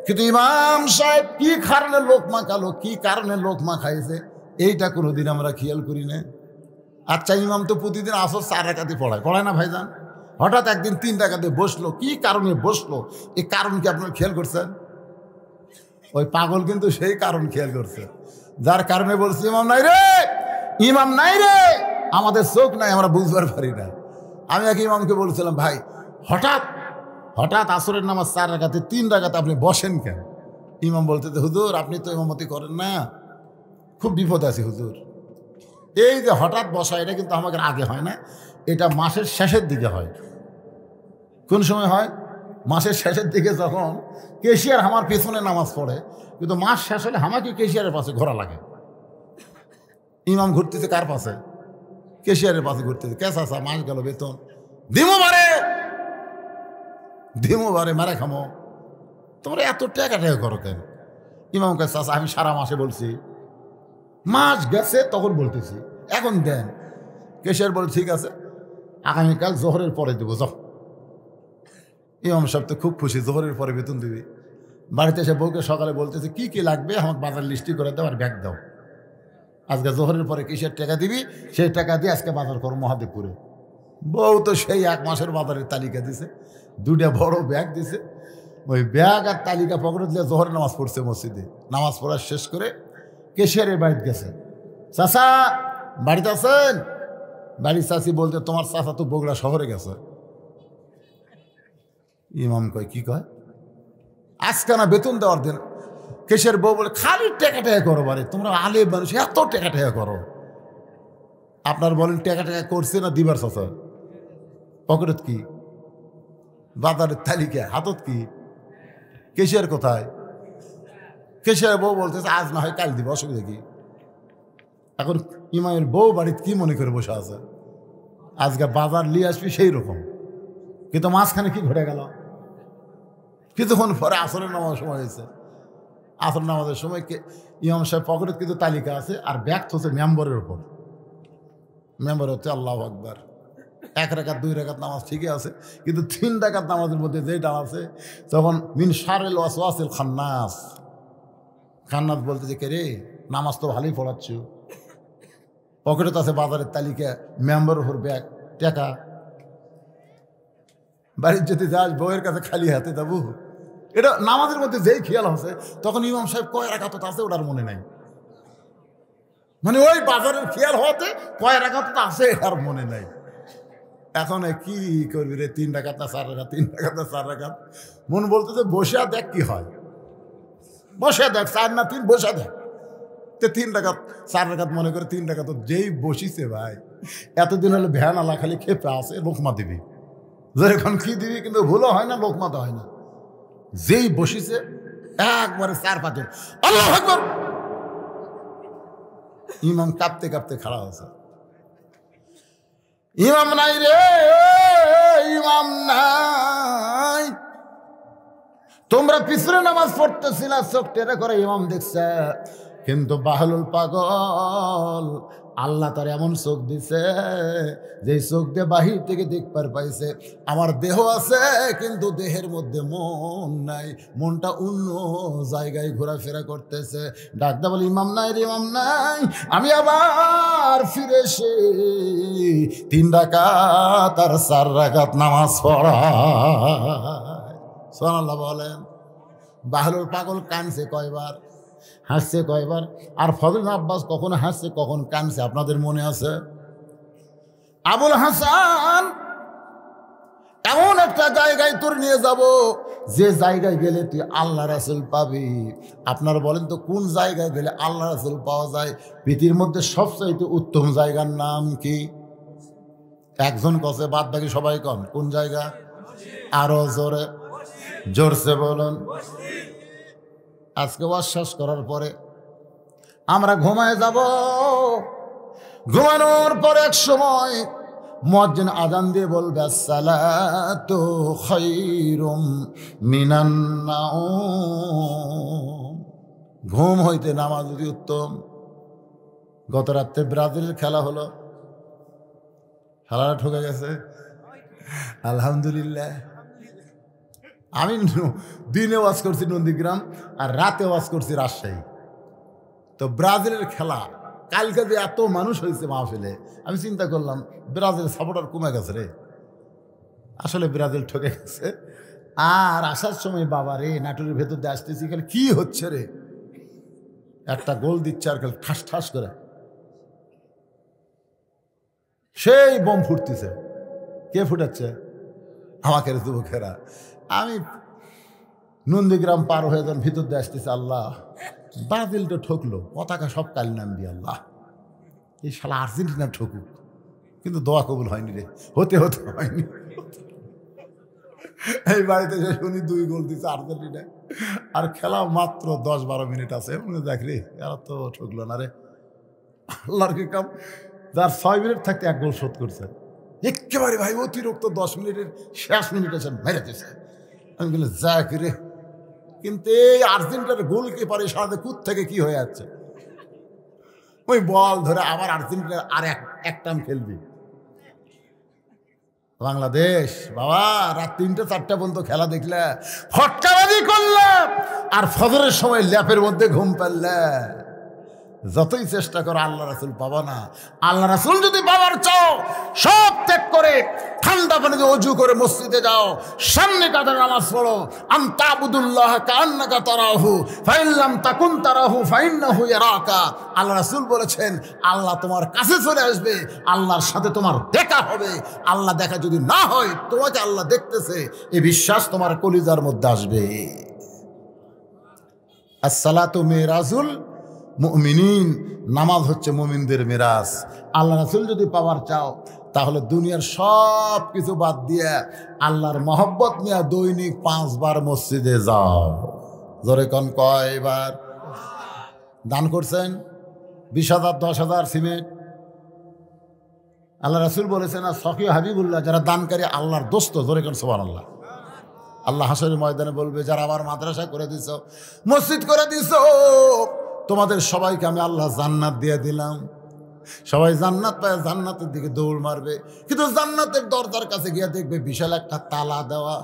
কিন্তু ইমাম সাহেব কি কারণে লোকমা খালো, কি কারণে লোকমা খাইছে, এইটা কোনোদিন আমরা খেয়াল করি না। আচ্ছা, ইমাম তো প্রতিদিন আসর 4 রাকাতে পড়ায় না ভাইজান? হঠাৎ একদিন 3 রাকাতে বসলো, কি কারণে বসলো, এই কারণ কি আপনার খেয়াল করছেন? ওই পাগল কিন্তু সেই কারণ খেয়াল করছে, যার কারণে বলছে ইমাম নাই রে, ইমাম নাই রে, আমাদের চোখ নাই, আমরা বুঝবার পারি না। আমি এক ইমামকে বলছিলাম, ভাই হঠাৎ আসরের নামাজ 4 রাকাতে 3 রাকাতে আপনি বসেন কেন? ইমাম বলতে, হুজুর আপনি তো ইমামতি করেন না, খুব বিপদ আছে হুজুর। এই যে হঠাৎ বসা, এটা কিন্তু আমাদের আগে হয় না, এটা মাসের শেষের দিকে হয়। কোন সময় হয়? মাসের শেষের দিকে, যখন কেশিয়ার আমার পেছনে নামাজ পড়ে, কিন্তু মাস শেষ হলে আমাকে কেশিয়ারের পাশে ঘোরা লাগে। ইমাম ঘুরতেছে কার পাশে? কেশিয়ারের পাশে ঘুরতেছে। ক্যাশ আসা, মাস গেল, বেতন দিমো বারে মারে খামো, তোমরা এত টাকা করো কেন? ইমাম কাছে আসা, আমি সারা মাসে বলছি, মাস গেছে তখন বলতেছি, এখন দেন। কেশিয়ার বলে, ঠিক আছে, আগামীকাল জোহরের পরে দেবো, যাও। ইমাম সাহেব তো খুব খুশি, জোহরের পরে বেতন দিবি। বাড়িতে এসে বউকে সকালে বলতেছে, কি কি লাগবে আমার বাজার লিস্টি করে দাও আর ব্যাগ দাও, আজকে জোহরের পরে কিসের টাকা দিবি, সেই টাকা দিয়ে আজকে বাজার করো মহাদেবপুরে। বউ তো সেই 1 মাসের বাজারের তালিকা দিছে, 2টা বড় ব্যাগ দিছে। ওই ব্যাগ আর তালিকা পকেটে দিয়ে জোহরের নামাজ পড়ছে মসজিদে। নামাজ পড়া শেষ করে কেশিয়ারের বাড়িতে গেছে। চাচা বাড়িতে আছেন? বাড়ির চাচি বলতে, তোমার চাচা তো বগুড়া শহরে গেছে। ইমাম কয়, কি কয়? আজকে না বেতন দেওয়ার দিন। কেশিয়ার বউ বলে, খালি টাকা করো, বারে তোমরা আলে মানুষ এত টাকা করো। আপনার বলেন টাকা করছে না দিবার চাচা? পকেটত কি? বাজারের তালিকা। হাতত কি? কেশিয়ার কোথায়? কেশিয়ার বউ বলতেছে আজ না হয় কাল দিব, অসুবিধা কি? এখন ইমামের বউ বাড়িতে কি মনে করে বসে আছে? আজকে বাজার নিয়ে আসবি সেই রকম, কিন্তু মাঝখানে কি ঘটে গেল? কিছুক্ষণ পরে আসরের নামাজের সময় হয়েছে। আসর নামাজের সময় ইমাম সাহেব পকেটে কিন্তু তালিকা আছে, আর ব্যাগ হচ্ছে মেম্বরের ওপর। মেম্বার হচ্ছে আল্লাহু আকবার। 1 রাকাত 2 রাকাত নামাজ ঠিকই আছে, কিন্তু 3 রাকাত নামাজের মধ্যে যেটা আছে তখন মিন শারিল ওয়াসওয়াসিল খান্নাস। খান্নাস বলতে যে কে রে, নামাজ তো ভালোই পড়াচ্ছ, পকেটে তো আছে বাজারের তালিকা, মেম্বার ওপর ব্যাগ, টাকা। বাড়ির যদি যাস বউয়ের কাছে খালি হাতে যাবো, এটা নামাজের মধ্যে যেই খেয়াল আছে তখন ইমাম সাহেব কয় রাকাত আছে ওটার মনে নাই। মানে ওই বাজারের খেয়াল হওয়াতে কয় রাকাত আছে আর মনে নাই। এখন কি করবি রে, 3 রাকাত না 4 রাকাত, 3 রাকাত না 4 রাকাত। মন বলতেছে বসে দেখ কি হয়, বসে দেখ, 4 না 3 বসে দেখ। 3 রাকাত 4 রাকাত মনে করে 3 রাকাত যেই বসিছে ভাই, এতদিন হলে ভ্যান আলা খালি খেপে আছে লোকমা দিবি, যেরকম কি দিবি কিন্তু ভুলও হয় না, লোকমা তো হয় না। যেই বসিছে একবারে 4-5 জন আল্লাহু আকবার। ইমাম কাঁপতে কাঁপতে খাড়া হয়েছে। ইমাম নাই রে, ইমাম নাই। তোমরা পিছনে নামাজ পড়তেছিলা, চোখ টেরা করে ইমাম দেখছে, কিন্তু বাহলুল পাগল আল্লাহ তার এমন চোখ দিছে যে চোখ দিয়ে বাহির থেকে দেখবার পাইছে আমার দেহ আছে, কিন্তু দেহের মধ্যে মন নাই, মনটা অন্য জায়গায় ঘোরাফেরা করতেছে। ডাকদা বলে ইমাম নাই রে, ইমাম নাই। আমি আবার ফিরে এসে 3 রাকাত আর 4 রাকাত নামাজ পড়া। সুবহানাল্লাহ বলেন। বাহলুল পাগল কানছে কয়বার, হাসছে কয়বার, আর ফজল আব্বাস কখন হাসছে কখন কানছে আপনাদের মনে আছে? আবুল হাসান, এমন একটা জায়গায় তোর নিয়ে যাব যে জায়গায় গেলে তুই আল্লাহ রাসূল পাবি। আপনারা বলেন তো কোন জায়গায় গেলে আল্লাহ রাসূল পাওয়া যায়? পৃথিবীর মধ্যে সবচাইতে উত্তম জায়গার নাম কি? একজন কছে, বাদ বাকি সবাই কন। কোন জায়গা? আরো জোরে, জোরসে বলুন। আজকে ওয়াজ করার পরে আমরা ঘুমায় যাব। ঘুমানোর পর এক সময় মুয়াজ্জিন আযান দিয়ে বলবে আসসালাতু খায়রুম মিনান নাওম। ঘুম হইতে নামাজ অতি উত্তম। গত রাতে ব্রাজিলের খেলা হলো, খেলাটা ঠকে গেছে আলহামদুলিল্লাহ। আমি দিনে ওয়াজ করছি নন্দীগ্রাম, আর রাতে ওয়াজ করছি রাজশাহী। তো ব্রাজিলের খেলা কালকে যে এত মানুষ হয়েছে মাহফিলে, আমি চিন্তা করলাম ব্রাজিল সাপোর্টার কমে গেছে রে, আসলে ব্রাজিল ঠকে গেছে। আর আসার সময় বাবা রে, নাটোরের ভেতর দিয়ে আসতেছি, খালি কি হচ্ছে রে, একটা গোল দিচ্ছে আর খালি ঠাস ঠাস করে সেই বোম ফুটতেছে। কে ফুটাচ্ছে? আমাকে যুবকেরা। আমি নন্দীগ্রাম পার হয়ে যান, ভিতর দিয়ে আসতেছে, আল্লাহ ব্রাজিল তো ঠকলো, পতাকা সব কাল নামবি, আল্লাহ এই শালা আর্জেন্টিনা ঠকুক, কিন্তু দোয়া কবুল হয়নি রে, হতে হতে হয়নি। এই বাড়িতে এসে শুনি 2 গোল দিচ্ছে আর্জেন্টিনা, আর খেলা মাত্র 10-12 মিনিট আছে। দেখ রে, এরা তো ঠকলো না রে। আল্লাহর কি কাম, যার 6 মিনিট থাকতে 1 গোল শোধ করছে একেবারে ভাই অতিরিক্ত 10 মিনিটের শেষ মিনিট এসে মেরে দিয়েছে। আমি বলি যাক রে, কিন্তু এই আর্জেন্টিনার গোলকিপার সাথে কুত থেকে কি হয়ে যাচ্ছে, ওই বল ধরে আবার আর্জেন্টিনার আর এক টাইম খেলবি। বাংলাদেশ বাবা রাত 3-4টা পর্যন্ত খেলা দেখলে, ফটকাবাজি করলে, আর ফজরের সময় ল্যাপের মধ্যে ঘুম পারলে। যতই চেষ্টা করো আল্লাহ রাসূল পাবা না। আল্লাহ রাসূল যদি পাবার চাও, সব ত্যাগ করে ঠান্ডা পানিতে ওযু করে মসজিদে যাও, সামনে কাঁধে নামাজ পড়ো। আনতাবুদুল্লাহ কাআন্নাকা তারাহু ফাইন লাম তাকুন তারাহু ফাইন্নাহু ইয়ারাকা। আল্লাহ রাসূল বলেছেন আল্লাহ তোমার কাছে চলে আসবে, আল্লাহর সাথে তোমার দেখা হবে। আল্লাহ দেখা যদি না হয়, তোমাকে আল্লাহ দেখতেছে, এই বিশ্বাস তোমার কলিজার মধ্যে আসবে। আসসালাতু মিরাজুল মুমিনিন, নামাজ হচ্ছে মুমিনদের মিরাজ। আল্লাহ রাসূল যদি পাওয়ার চাও, তাহলে দুনিয়ার সব কিছু বাদ দিয়ে আল্লাহর মহব্বত নিয়ে দৈনিক 5 বার মসজিদে যাও। জোরে কোন কয়বার? দান করছেন 20,000 10,000 সিমেন্ট। আল্লাহ রাসূল বলেছেন আর সখী হাবিবুল্লাহ যারা দানকারী আল্লাহর দোস্ত। জোরে কোন সুবহানাল্লাহ। আল্লাহ হাসরের ময়দানে বলবে যারা আমার মাদ্রাসা করে দিছ, মসজিদ করে দিছ, তোমাদের সবাইকে আমি আল্লাহ জান্নাত দিয়ে দিলাম। সবাই জান্নাত পায় জান্নাতের দিকে দৌড় মারবে, কিন্তু জান্নাতের দরজার কাছে গিয়ে দেখবে বিশাল একটা তালা দেওয়া।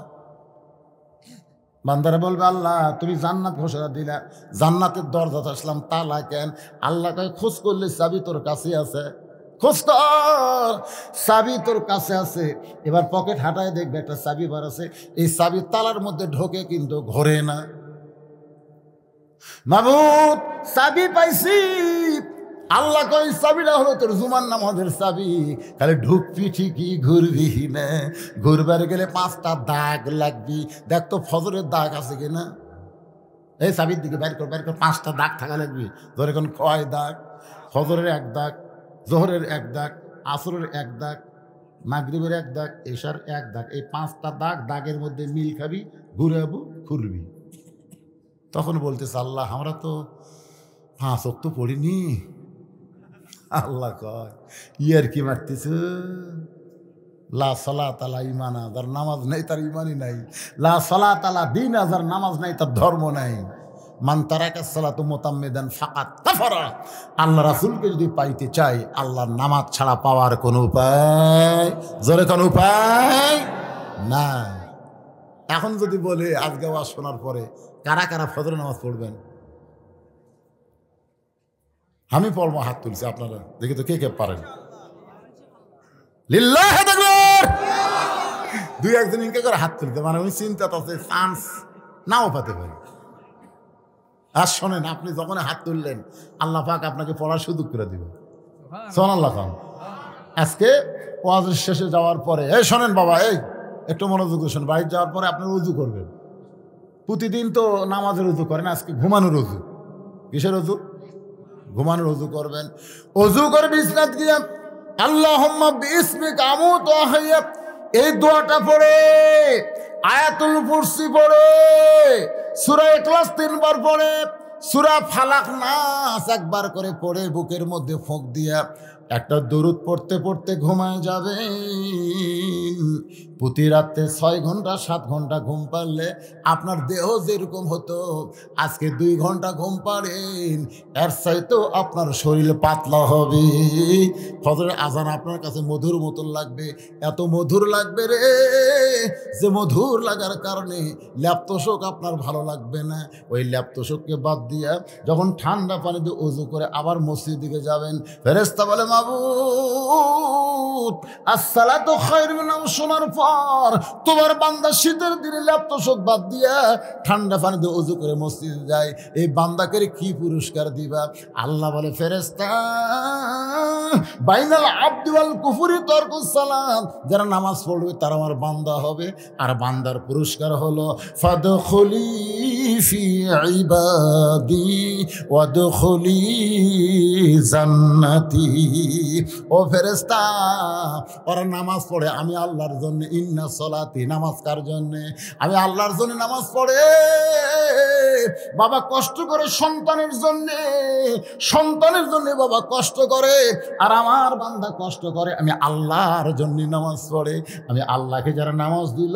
বান্দারা বলবে আল্লাহ তুমি জান্নাত ঘোষণা দিলা, জান্নাতের দরজাতে আসলাম, তালা কেন? আল্লাহ কয় খোঁজ করলে চাবি তোর কাছে আছে, খোঁজ কর, চাবি তোর কাছে আছে। এবার পকেট হাঁটায় দেখবে একটা চাবি বার আছে, এই চাবি তালার মধ্যে ঢোকে কিন্তু ঘোরে না। মাবুদ চাবি পাইছি। আল্লাহ কই চাবিটা হলো তোর জুমার নামাজের চাবি, খালি ঢুকবি ঠিকই ঘুরবি না, ঘুরবার গেলে 5টা দাগ লাগবি। দেখ তো ফজরের দাগ আছে কিনা, এই চাবির দিকে বের কর, বের কর, 5টা দাগ থাকা লাগবি। ধরে কোন কয় দাগ? ফজরের 1 দাগ, জোহরের 1 দাগ, আসরের 1 দাগ, মাগরিবের 1 দাগ, এশার 1 দাগ। এই 5টা দাগ, দাগের মধ্যে মিল খাবি, ঘুরাবো, ঘুরবি। তখন বলতেছে আল্লাহ আমরা তো 5 ওয়াক্ত পড়িনি। আল্লাহ কয় ইয়ার কি মারতেছ? লা সালাত আলা ঈমানা, যার নামাজ নাই তার ঈমানই নাই। লা সালাত আলা দীন, যার নামাজ নাই তার ধর্ম নাই। মান তারাকা সালাতু মুতাম্মিদান ফাকাত কাফারা। আল্লাহ রাসূলকে যদি পাইতে চাই, আল্লাহর নামাজ ছাড়া পাওয়ার কোনো উপায়, জোরে কোনো উপায় না। এখন যদি বলে আজকে ওয়াজ শোনার পরে কারা কারা ফজর নামাজ পড়বেন? আমি পড়বো, হাত তুলছি, আপনারা দেখি তো কে কে পারেন। লিল্লাহ তাকবীর। 2-1 জন ইনকা করে হাত তুলতে, মানে ওই চিন্তা আছে চান্স নাও পাতে পারে। আর শোনেন, আপনি যখন হাত তুললেন আল্লাহ পাক আপনাকে পড়ার সুযোগ করে দিবে। সুবহানাল্লাহ। আজকে ওয়াজের শেষে যাওয়ার পরে এই শোনেন বাবা, এই একটু মনোযোগ শোনেন, বাড়ি যাওয়ার পরে আপনি উযু করবেন। প্রতিদিন তো নামাজের উযু করেন, আজকে ঘুমানোর উযু। কিসের উযু? ঘুমানোর উযু করবেন। উযু করে বিছনাত গিয়ে আল্লাহুম্মা বিসমিকা আমুতু ওয়া আহইয়া এই দোয়াটা পড়ে, আয়াতুল কুরসি পড়ে, সূরা ইখলাস 3 বার পড়ে, সূরা ফালাক নাস 1 বার করে পড়ে বুকের মধ্যে ফোঁক দিয়া একটা দরুদ পড়তে পড়তে ঘুমায় যাবেন। প্রতি রাতে 6 ঘন্টা 7 ঘন্টা ঘুম পারলে আপনার দেহ যেরকম হতো, আজকে 2 ঘন্টা ঘুম পারেন, এর চাইতেও আপনার শরীর পাতলা হবে। ফজরের আজান আপনার কাছে মধুর মতন লাগবে, এত মধুর লাগবে রে যে মধুর লাগার কারণে ল্যাপতোষক আপনার ভালো লাগবে না। ওই ল্যাপতোষককে বাদ দিয়া যখন ঠান্ডা পানি দিয়ে ওযু করে আবার মসজিদ দিকে যাবেন, ফেরেশতা বলে মাবুদ আসসালাতু খায়রুন মিনান নাওম শোনার পর তোমার বান্দা শীতের দিনে ল্যাপতোষক বাদ দিয়া ঠান্ডা পানি দিয়ে ওযু করে মসজিদে যায়, এই বান্দাকে কি পুরস্কার দিবা? আল্লাহ বলে ফেরেশতা বাইনাল আবদি ওয়াল কুফরি তারকুস সালাত, যারা নামাজ পড়বে তারা আমার বান্দা হবে, আর বান্দার পুরস্কার হলো ফাদখুলি ফি ইবাদি ওয়াদখুলি জান্নাতি। ও ফেরেশতা, ওরা নামাজ পড়ে আমি আল্লাহর জন্য, ইন্না সলাতি, নামাজ কার জন্য? আমি আল্লাহর জন্য নামাজ পড়ে। বাবা কষ্ট করে সন্তানের জন্য, সন্তানের জন্য বাবা কষ্ট করে, আর আমার বান্দা কষ্ট করে আমি আল্লাহর জন্য নামাজ পড়ে। আমি আল্লাহকে যারা নামাজ দিল,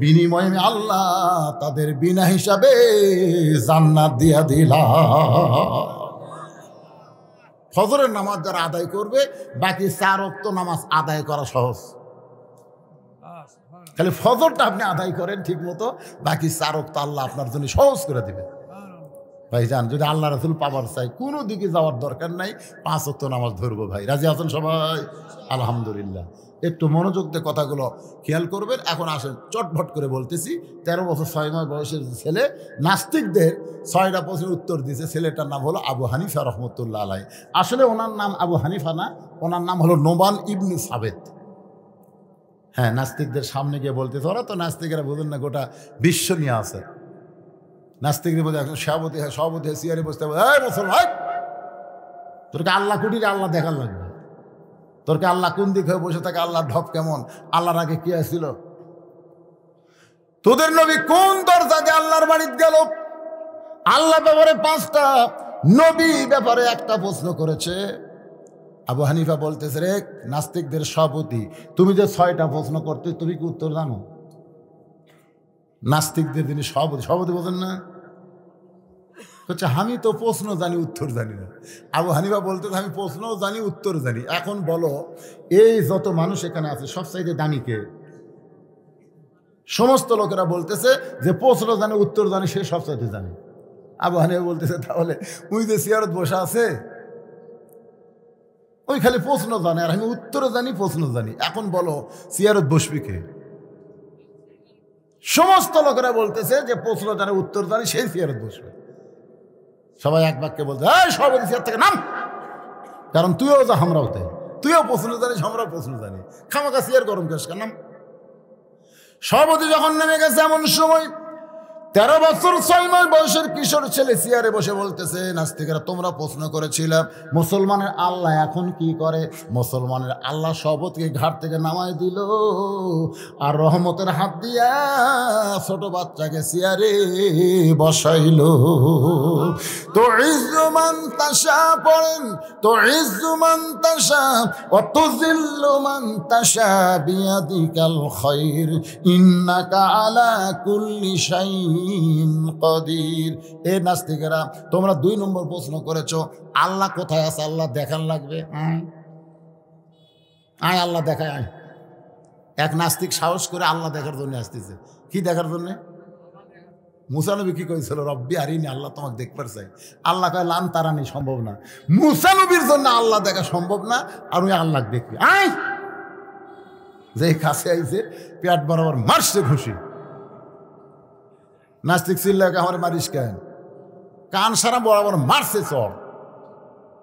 বিনিময়ে আমি আল্লাহ তাদের বিনা হিসাবে জান্নাত দিয়া দিলাম। ফজরের নামাজ যারা আদায় করবে, বাকি 4 ওয়াক্ত নামাজ আদায় করা সহজ। খালি ফজরটা আপনি আদায় করেন ঠিক মতো, বাকি 4 ওয়াক্ত আল্লাহ আপনার জন্য সহজ করে দিবে। ভাইজান, যদি আল্লাহ রাসূল পাওয়ার চাই, কোনো দিকে যাওয়ার দরকার নাই, 5 ওয়াক্ত নামাজ ধরবো। ভাই রাজি আছেন সবাই? আলহামদুলিল্লাহ। একটু মনোযোগ দিয়ে কথাগুলো খেয়াল করবেন। এখন আসেন চটভট করে বলতেছি। 13 বছর 6 মাস বয়সের ছেলে নাস্তিকদের 6টা প্রশ্নের উত্তর দিয়েছে। ছেলেটার নাম হলো আবু হানিফা রহমতুল্লাহ আলাইহি। আসলে ওনার নাম আবু হানিফা না, ওনার নাম হলো নোমান ইবনে সাবেত। হ্যাঁ, নাস্তিকদের সামনে গিয়ে বলতেছে, ওরা তো নাস্তিকেরা বোঝেন না, গোটা বিশ্ব নিয়ে আছে। নাস্তিকের মধ্যে এখন সভাপতি হয়, সভাপতি হয় চেয়ারে বসতে হবে, এই মুসলমান তোরকে আল্লাহ কুটিরে আল্লাহ দেখার লাগবে, তোরকে আল্লাহ কোন দিক হয়ে বসে থাকে? আল্লাহর ঢপ কেমন? আল্লাহর আগে কি আসছিল? তোদের নবী কোন দরজা দিয়ে আল্লাহর বাড়িতে গেল? আল্লাহ ব্যাপারে 5টা, নবী ব্যাপারে একটা প্রশ্ন করেছে। আবু হানিফা বলতেছে, রে নাস্তিকদের সভাপতি, তুমি যে 6টা প্রশ্ন করতে, তুমি কি উত্তর জানো? নাস্তিকদের তিনি সভাপতি বলেন না? হচ্ছে আমি তো প্রশ্ন জানি, উত্তর জানি না। আবু হানিফা বলতে, আমি প্রশ্নও জানি, উত্তর জানি। এখন বলো, এই যত মানুষ এখানে আছে সবচাইতে দামি কে? সমস্ত লোকেরা বলতেছে যে প্রশ্ন জানে, উত্তর জানি, সে সবচাইতে জানে। আবু হানিফা বলতেছে, তাহলে ওই যে চেয়ারত বসে আছে ওই খালি প্রশ্ন জানে, আর আমি উত্তরও জানি, প্রশ্ন জানি। এখন বলো চেয়ারত বসবি কে? সমস্ত লোকেরা বলতেছে যে প্রশ্ন জানে, উত্তর জানি, সেই চেয়ারত বসবে। সবাই এক বাক্যে বলতে, এই সভাপতি চেয়ার থেকে নাম, কারণ তুইও যা আমরাও তাই, তুইও প্রশ্ন জানিস, আমরাও প্রশ্ন জানি, খামাখা চেয়ার গরম করিস কেন? নাম। সভাপতি যখন নেমে গেছে, এমন সময় 13 বছর 6 মাস বয়সের কিশোর ছেলে চেয়ারে বসে বলতেছে, নাস্তিকেরা তোমরা প্রশ্ন করেছিলাম মুসলমানের আল্লাহ এখন কি করে? মুসলমানের আল্লাহ সভাপতিকে ঘাট থেকে নামায় দিল, আর রহমতের হাত দিয়া ছোট বাচ্চাকে চেয়ারে বসাইল। তো ইজ্জুমান তাশা পড়েন, তো ইজ্জুমান তাশা ও তুযিল্লুমান তাশা বিয়াদিকাল খায়র ইন্নাকা আলা কুল্লি শাইইন কদির। এ নাস্তিকেরা, তোমরা 2 নম্বর প্রশ্ন করেছো, আল্লাহ কোথায় আছে? আল্লাহ দেখান লাগবে। আয় আল্লাহ দেখায়, আয়। এক নাস্তিক সাহস করে আল্লাহ দেখার জন্য আসতেছে। কি দেখার জন্য? মুসা নবী কি করেছিল? রব্বি আরিনি, আল্লাহ তোমাকে দেখবার চাই। আল্লাহ কয় লান তারানি, সম্ভব না। মুসা নবীর জন্য আল্লাহ দেখা সম্ভব না, আর ওই আল্লাহ দেখবি। আয়, যে কাছে আইছে পেট বরাবর মারছে ঘুষি। নাস্তিক চিল্লাকে, আমার মারিস কেন? কান সারা বরাবর মারছে চর।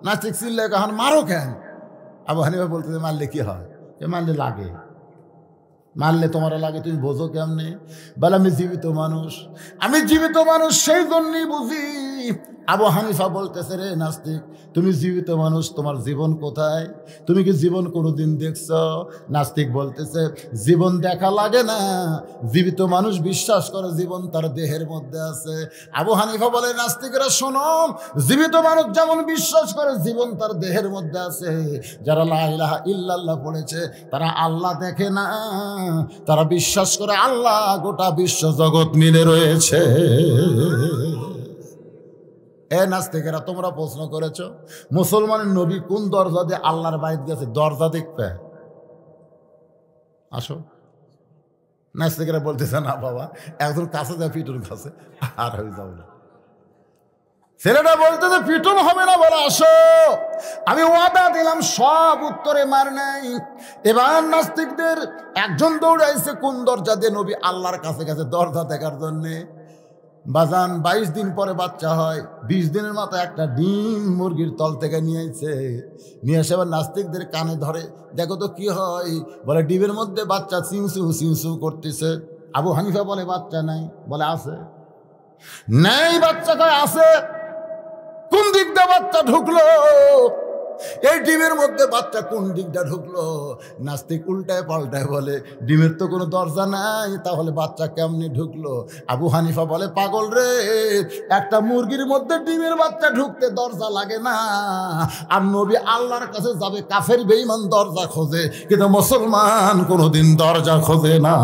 নাস্তিক চিল্লাকে, আমার মারো কেন? আবু হানিফা বলতেছে, মারলে কি হয়? মারলে লাগে। মারলে তোমারা লাগে, তুমি বোঝো কেমনে? বলে আমি জীবিত মানুষ, আমি জীবিত মানুষ, সেই জন্যই বুঝি। আবু হানিফা বলতেছে, রে নাস্তিক, তুমি জীবিত মানুষ, তোমার জীবন কোথায়? তুমি কি জীবন কোনোদিন দেখছ? নাস্তিক বলতেছে, জীবন দেখা লাগে না, জীবিত মানুষ বিশ্বাস করে জীবন তার দেহের মধ্যে আছে। আবু হানিফা বলে, নাস্তিকরা শোনো, জীবিত মানুষ যেমন বিশ্বাস করে জীবন তার দেহের মধ্যে আছে, যারা লা ইলাহা ইল্লাল্লাহ পড়েছে তারা আল্লাহ দেখে না, তারা বিশ্বাস করে আল্লাহ গোটা বিশ্ব জগৎ মিলে রয়েছে। এ নাস্তিকেরা, তোমরা প্রশ্ন করেছ মুসলমানের নবী কোন দরজা দিয়ে আল্লাহর বাড়িতে গেছে? দরজা দেখবে, আসো। নাস্তিকেরা বলতেছে, না বাবা, একজন কাছে যায় পিটুর কাছে, আর হয়ে যাও না। ছেলেটা বলতেছে, পিটুন হবে না, বলে আসো, আমি ওয়াদা দিলাম, সব উত্তরে মার নাই। এবার নাস্তিকদের একজন দৌড়াইছে কোন দরজা দিয়ে নবী আল্লাহর কাছে গেছে দরজা দেখার জন্যে। বাজান 22 দিন পরে বাচ্চা হয়, 20 দিনের মাথায় একটা ডিম মুরগির তল থেকে নিয়ে এসে এবার নাস্তিকদের কানে ধরে, দেখো তো কি হয়? বলে ডিমের মধ্যে বাচ্চা চিংচু চিংচু করতেছে। আবু হানিফা বলে, বাচ্চা নাই, বলে আছে। নাই বাচ্চা, কয় আছে। কোন দিক দিয়ে বাচ্চা ঢুকলো? এই ডিমের মধ্যে বাচ্চা কোন দিকটা ঢুকলো? নাস্তিক উল্টায় পাল্টায় বলে, ডিমের তো কোনো দরজা নাই, তাহলে বাচ্চা কেমনি ঢুকলো? আবু হানিফা বলে, পাগল রে, একটা মুরগির মধ্যে ডিমের বাচ্চা ঢুকতে দরজা লাগে না। আর নবী আল্লাহর কাছে যাবে, কাফের বেঈমান দরজা খোঁজে, কিন্তু মুসলমান কোনোদিন দরজা খোঁজে না।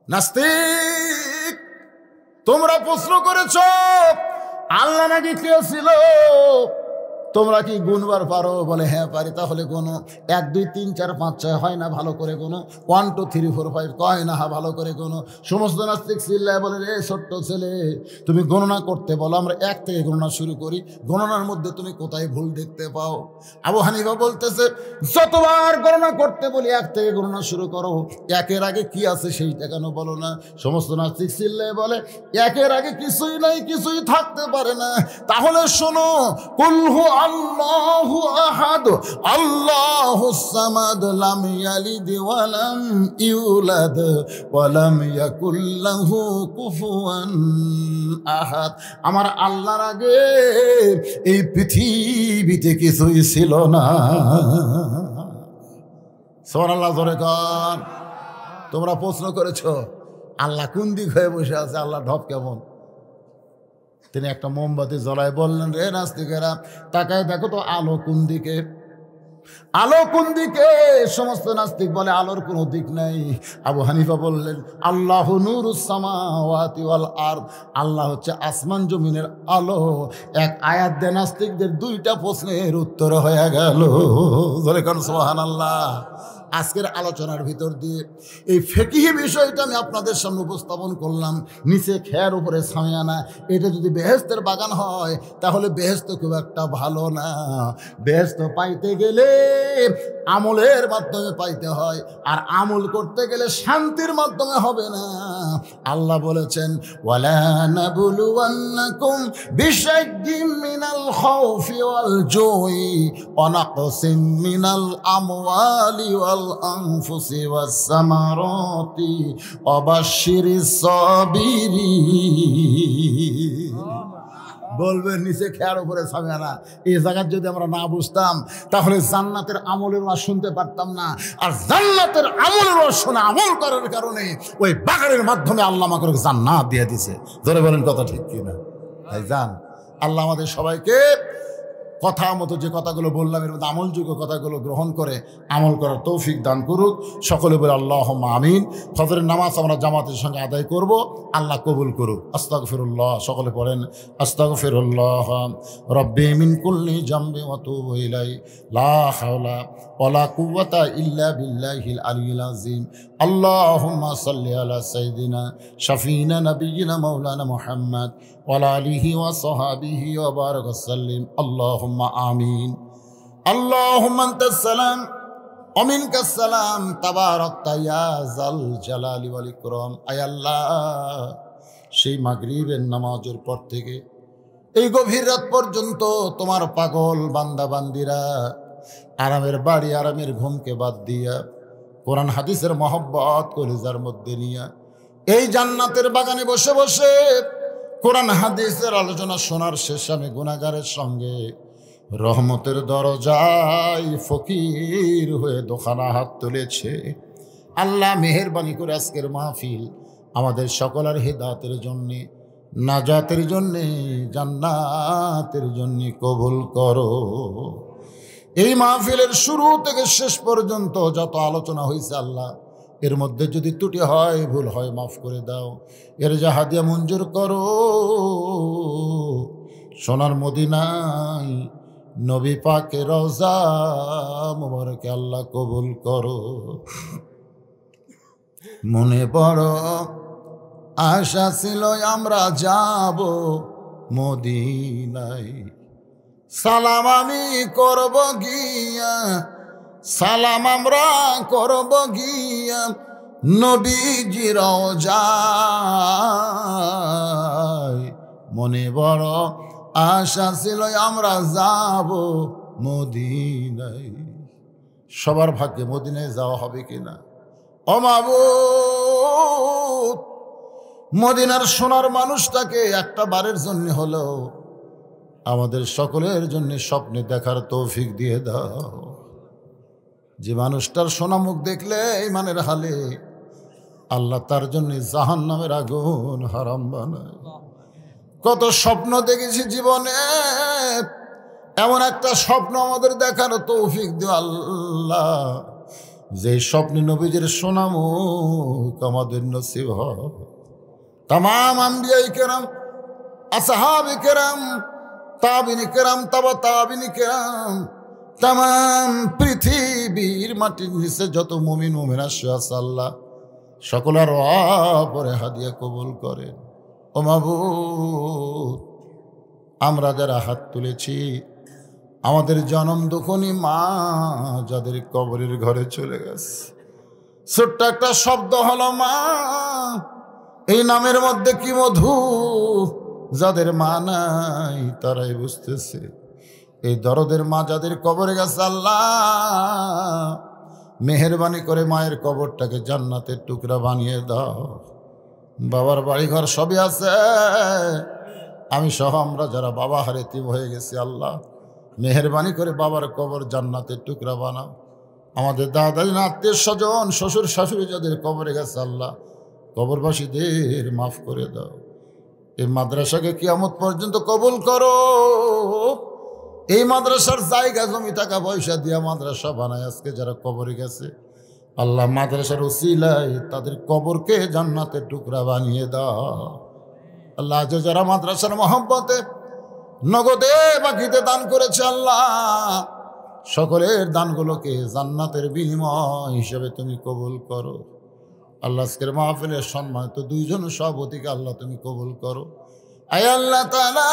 নাস্তিক, তোমরা প্রশ্ন করেছ আল্লাহ নাকি কেউ ছিল? তোমরা কি গুনবার পারো? বলে হ্যাঁ পারি। তাহলে কোনো 1 2 3 4 5 6 হয় না ভালো করে, কোনো 1 2 3 4 5 কয় না ভালো করে কোনো। সমস্ত নাস্তিক চিল্লায় বলে, রে ছোট্ট ছেলে, তুমি গণনা করতে বলো, আমরা 1 থেকে গণনা শুরু করি, গণনার মধ্যে তুমি কোথায় ভুল দেখতে পাও? আবু হানিফা বলতেছে, যতবার গণনা করতে বলি 1 থেকে গণনা শুরু করো, 1-এর আগে কি আছে সেইটা কেন বলো না? সমস্ত নাস্তিক চিল্লায় বলে, 1-এর আগে কিছুই নাই, কিছুই থাকতে পারে না। তাহলে শোনো, কুল হু আল্লাহু আহাদ আহাদ আল্লাহুস সামাদ লাম ইয়ালিদ ওয়া লাম ইউলাদ ওয়া লাম ইয়াকুল লাহু কুফুয়ান আহাদ। আমার আল্লাহর আগে এই পৃথিবীতে কিছুই ছিল না। সুবহানাল্লাহ, জোরে কান। তোমরা প্রশ্ন করেছো আল্লাহ কোন দিক হয়ে বসে আছে, আল্লাহ ঢপ কেমন? তিনি একটা মোমবাতি জ্বলায় বললেন, রে নাস্তিকেরা তাকায় দেখো তো আলো কোন দিকে, আলো কোন দিকে? সমস্ত নাস্তিক বলে আলোর কোনো দিক নাই। আবু হানিফা বললেন, আল্লাহু নূরুস সামাওয়াতি ওয়াল আরদ, আল্লাহ হচ্ছে আসমান জমিনের আলো। এক আয়াত দিয়ে নাস্তিকদের দুইটা প্রশ্নের উত্তর হয়ে গেল। জোরে কান সুবহানাল্লাহ। আজকের আলোচনার ভিতর দিয়ে এই ফিকহি বিষয়টা আমি আপনাদের সামনে উপস্থাপন করলাম। নিচে খেয়ার উপরে ছায়ানা, এটা যদি বেহেশতের বাগান হয় তাহলে বেহেশত খুব একটা ভালো না। বেহেশত পাইতে গেলে আমলের মাধ্যমে পাইতে হয়, আর আমল করতে গেলে শান্তির মাধ্যমে হবে না। আল্লাহ বলেছেন, ওয়ালা নাবলুওয়ান্নাকুম বিশাইইম মিনাল খাউফি ওয়াল জুই ওয়া নাকসিম মিনাল আমওয়ালি ওয়াল আনফুসি ওয়াস সামারাতি ওয়া বাশশিরিস সাবিরিন। বলবেন নিচে খেয়ার উপরে ছায়ানা, এই জায়গায় যদি আমরা না বুঝতাম তাহলে জান্নাতের আমলের ওয়াজ শুনতে পারতাম না। আর জান্নাতের আমলের ওয়াজ শোনা আমল করার কারণে ওই বাগানের মাধ্যমে আল্লাহ আমাকে জান্নাত দিয়ে দিছে। ধরে বলেন কথা ঠিক কিনা? তাই জান আল্লাহ আমাদের সবাইকে কথা মতো যে কথাগুলো বললাম এর মধ্যে আমলযোগ্য কথাগুলো গ্রহণ করে আমল করার তৌফিক দান করুক। সকলে বলে আল্লাহুম্মা আমিন। ফজরের নামাজ আমরা জামাতের সঙ্গে আদায় করব, আল্লাহ কবুল করুক। আস্তাগফিরুল্লাহ, সকলে পড়েন আস্তাগফিরুল্লাহ রব্বি মিন কুল্লি জামবি ওয়া তুবু ইলাই, লা হাওলা ওয়ালা কুওয়াতা ইল্লা বিল্লাহিল আলিয়্যিল আযীম। আল্লাহুম্মা সাল্লি আলা সাইয়্যিদিনা শাফিনা নাবিয়িনা মাওলানা মুহাম্মদ ওয়ালা আলিহি ওয়া সাহাবিহি ওয়া বারাক ওয়াসাল্লিম। আল্লাহুম্মা আমিন। আল্লাহুম্মা আনতাস সালাম ওয়া মিনকাস সালাম তাবারাকতা ইয়া যাল জালালি ওয়াল ইকরাম। আয় আল্লাহ, সেই মাগরিবের নামাজের পর থেকে এই গভীর রাত পর্যন্ত তোমার পাগল বান্দা বান্দিরা আরামের বাড়ি আরামের ঘুমকে বাদ দিয়া কোরআন হাদিসের মহব্বত কলিজার মধ্যে নিয়া এই জান্নাতের বাগানে বসে বসে কোরআন হাদিসের আলোচনা শোনার শেষে আমি গুনাহগারের সঙ্গে রহমতের দরজায় ফকির হয়ে দোকানা হাত তুলেছে। আল্লাহ মেহেরবানি করে আজকের মাহফিল আমাদের সকলের হিদায়াতের জন্যে, নাজাতের জন্যে, জান্নাতের জন্যে কবুল করো। এই মাহফিলের শুরু থেকে শেষ পর্যন্ত যত আলোচনা হয়েছে আল্লাহ, এর মধ্যে যদি ত্রুটি হয় ভুল হয় মাফ করে দাও, এর জাহাদিয়া মঞ্জুর করো। সোনার মদিনায় নবী পাকের রওজা মুবারকে আল্লাহ কবুল করো। মনে বড় আশা ছিল আমরা যাব মদিনায়, সালাম আমি করব গিয়া, সালাম আমরা করব গিয়া নবীজি রওজায়। মনে বড় আশা ছিল আমরা যাব মদিনায়। সবার ভাগ্যে মদিনায় যাওয়া হবে কিনা? ও মাবুদ, মদিনার সোনার মানুষটাকে একটা বারের জন্য হলেও আমাদের সকলের জন্য স্বপ্নে দেখার তৌফিক দিয়ে দাও। যে মানুষটার সোনা মুখ দেখলে ইমানের হালে আল্লাহ তার জন্য জাহান্নামের আগুন হারাম বানায়। কত স্বপ্ন দেখেছি জীবনে, এমন একটা স্বপ্ন আমাদের দেখার তৌফিক দিও আল্লাহ, যে স্বপ্নে নবীজির সোনা মুখ আমাদের নসিব হয়। তামাম আম্বিয়া কেরাম, আসহাবে কেরাম, তাবিনী কেরাম, তাবা তাবিনী কেরাম, তামাম পৃথিবীর মাটির নিচে যত মুমিন মুমিনা আছে আল্লাহ সকলের পরে হাদিয়া কবুল করেন। ও মাবুদ, আমরা যারা হাত তুলেছি আমাদের জনম দুঃখনী মা যাদের কবরের ঘরে চলে গেছে, ছোট্ট একটা শব্দ হলো মা, এই নামের মধ্যে কি মধু, যাদের মা নাই তারাই বুঝতেছে। এই দরদের মা যাদের কবরে গেছে আল্লাহ মেহেরবানি করে মায়ের কবরটাকে জান্নাতের টুকরা বানিয়ে দাও। বাবার বাড়িঘর সবই আছে, আমি সহ আমরা যারা বাবা হারে তিম হয়ে গেছি আল্লাহ মেহেরবানি করে বাবার কবর জান্নাতের টুকরা বানাও। আমাদের দাদা আত্মীয় স্বজন শ্বশুর শাশুড়ি যাদের কবরে গেছে আল্লাহ কবরবাসীদের মাফ করে দাও। এই মাদ্রাসাকে কিয়ামত পর্যন্ত কবুল করো। এই মাদ্রাসার জায়গা জমি টাকা পয়সা দিয়া মাদ্রাসা বানায় আজকে যারা কবরে গেছে আল্লাহ মাদ্রাসার উসিলায় তাদের কবরকে জান্নাতের টুকরা বানিয়ে দাও। আল্লাহ যে যারা মাদ্রাসার মহব্বতে নগদে বাকিতে দান করেছে আল্লাহ সকলের দানগুলোকে জান্নাতের বিনিময় হিসেবে তুমি কবুল করো। আল্লাহ আজকের মাহফিলের সম্মানিত দুইজন সভাপতিকে আল্লাহ তুমি কবুল করো। আয় আল্লাহ তাআলা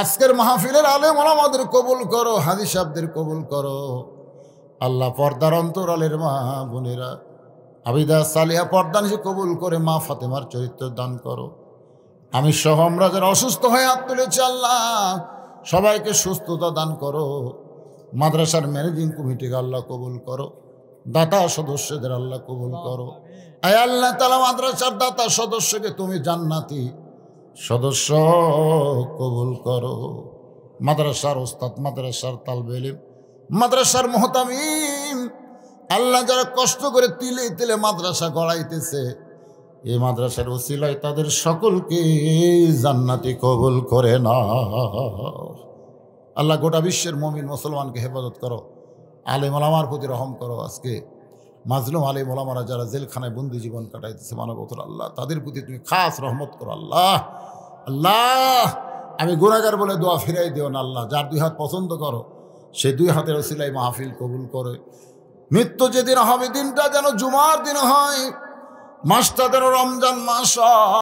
আজকের মাহফিলের আলেম ওলামাদের কবুল করো, হাজী সাহেবদের কবুল করো। আল্লাহ পর্দার অন্তরালের মা বোনেরা আবিদা সালিহা পর্দানিসে কবুল করে মা ফাতেমার চরিত্র দান করো। আমি সহ আমরা যারা অসুস্থ হয়ে হাত তুলেছি আল্লাহ সবাইকে সুস্থতা দান করো। মাদ্রাসার ম্যানেজিং কমিটিকে আল্লাহ কবুল করো, দাতা সদস্যদের আল্লাহ কবুল করো। আয় আল্লাহ তাআলা মাদ্রাসার দাতা সদস্যকে তুমি জান্নাতি সদস্য কবুল করো। মাদ্রাসার ওস্তাদ, মাদ্রাসার তালবে ইলম, মাদ্রাসার মুহতামিম আল্লাহ যারা কষ্ট করে তিলে তিলে মাদ্রাসা গড়াইতেছে এই মাদ্রাসার ওসিলায় তাদের সকলকে জান্নাতি কবুল করে না। আল্লাহ গোটা বিশ্বের মুমিন মুসলমানকে হেফাজত করো। আলেম ওলামার প্রতি রহম করো। আজকে মাজলুম আলেম ওলামারা যারা জেলখানায় বন্দি জীবন কাটাইতেছে মানবতর আল্লাহ তাদের প্রতি তুমি খাস রহমত করো। আল্লাহ আল্লাহ আমি গুনাহগার বলে দোয়া ফিরাই দিও না আল্লাহ। যার দুই হাত পছন্দ করো সেই দুই হাতের ওসিলায় মাহফিল কবুল করে। মৃত্যু যেদিন হবে দিনটা যেন জুমার দিন হয়, মাসটা যেন রমজান মাস।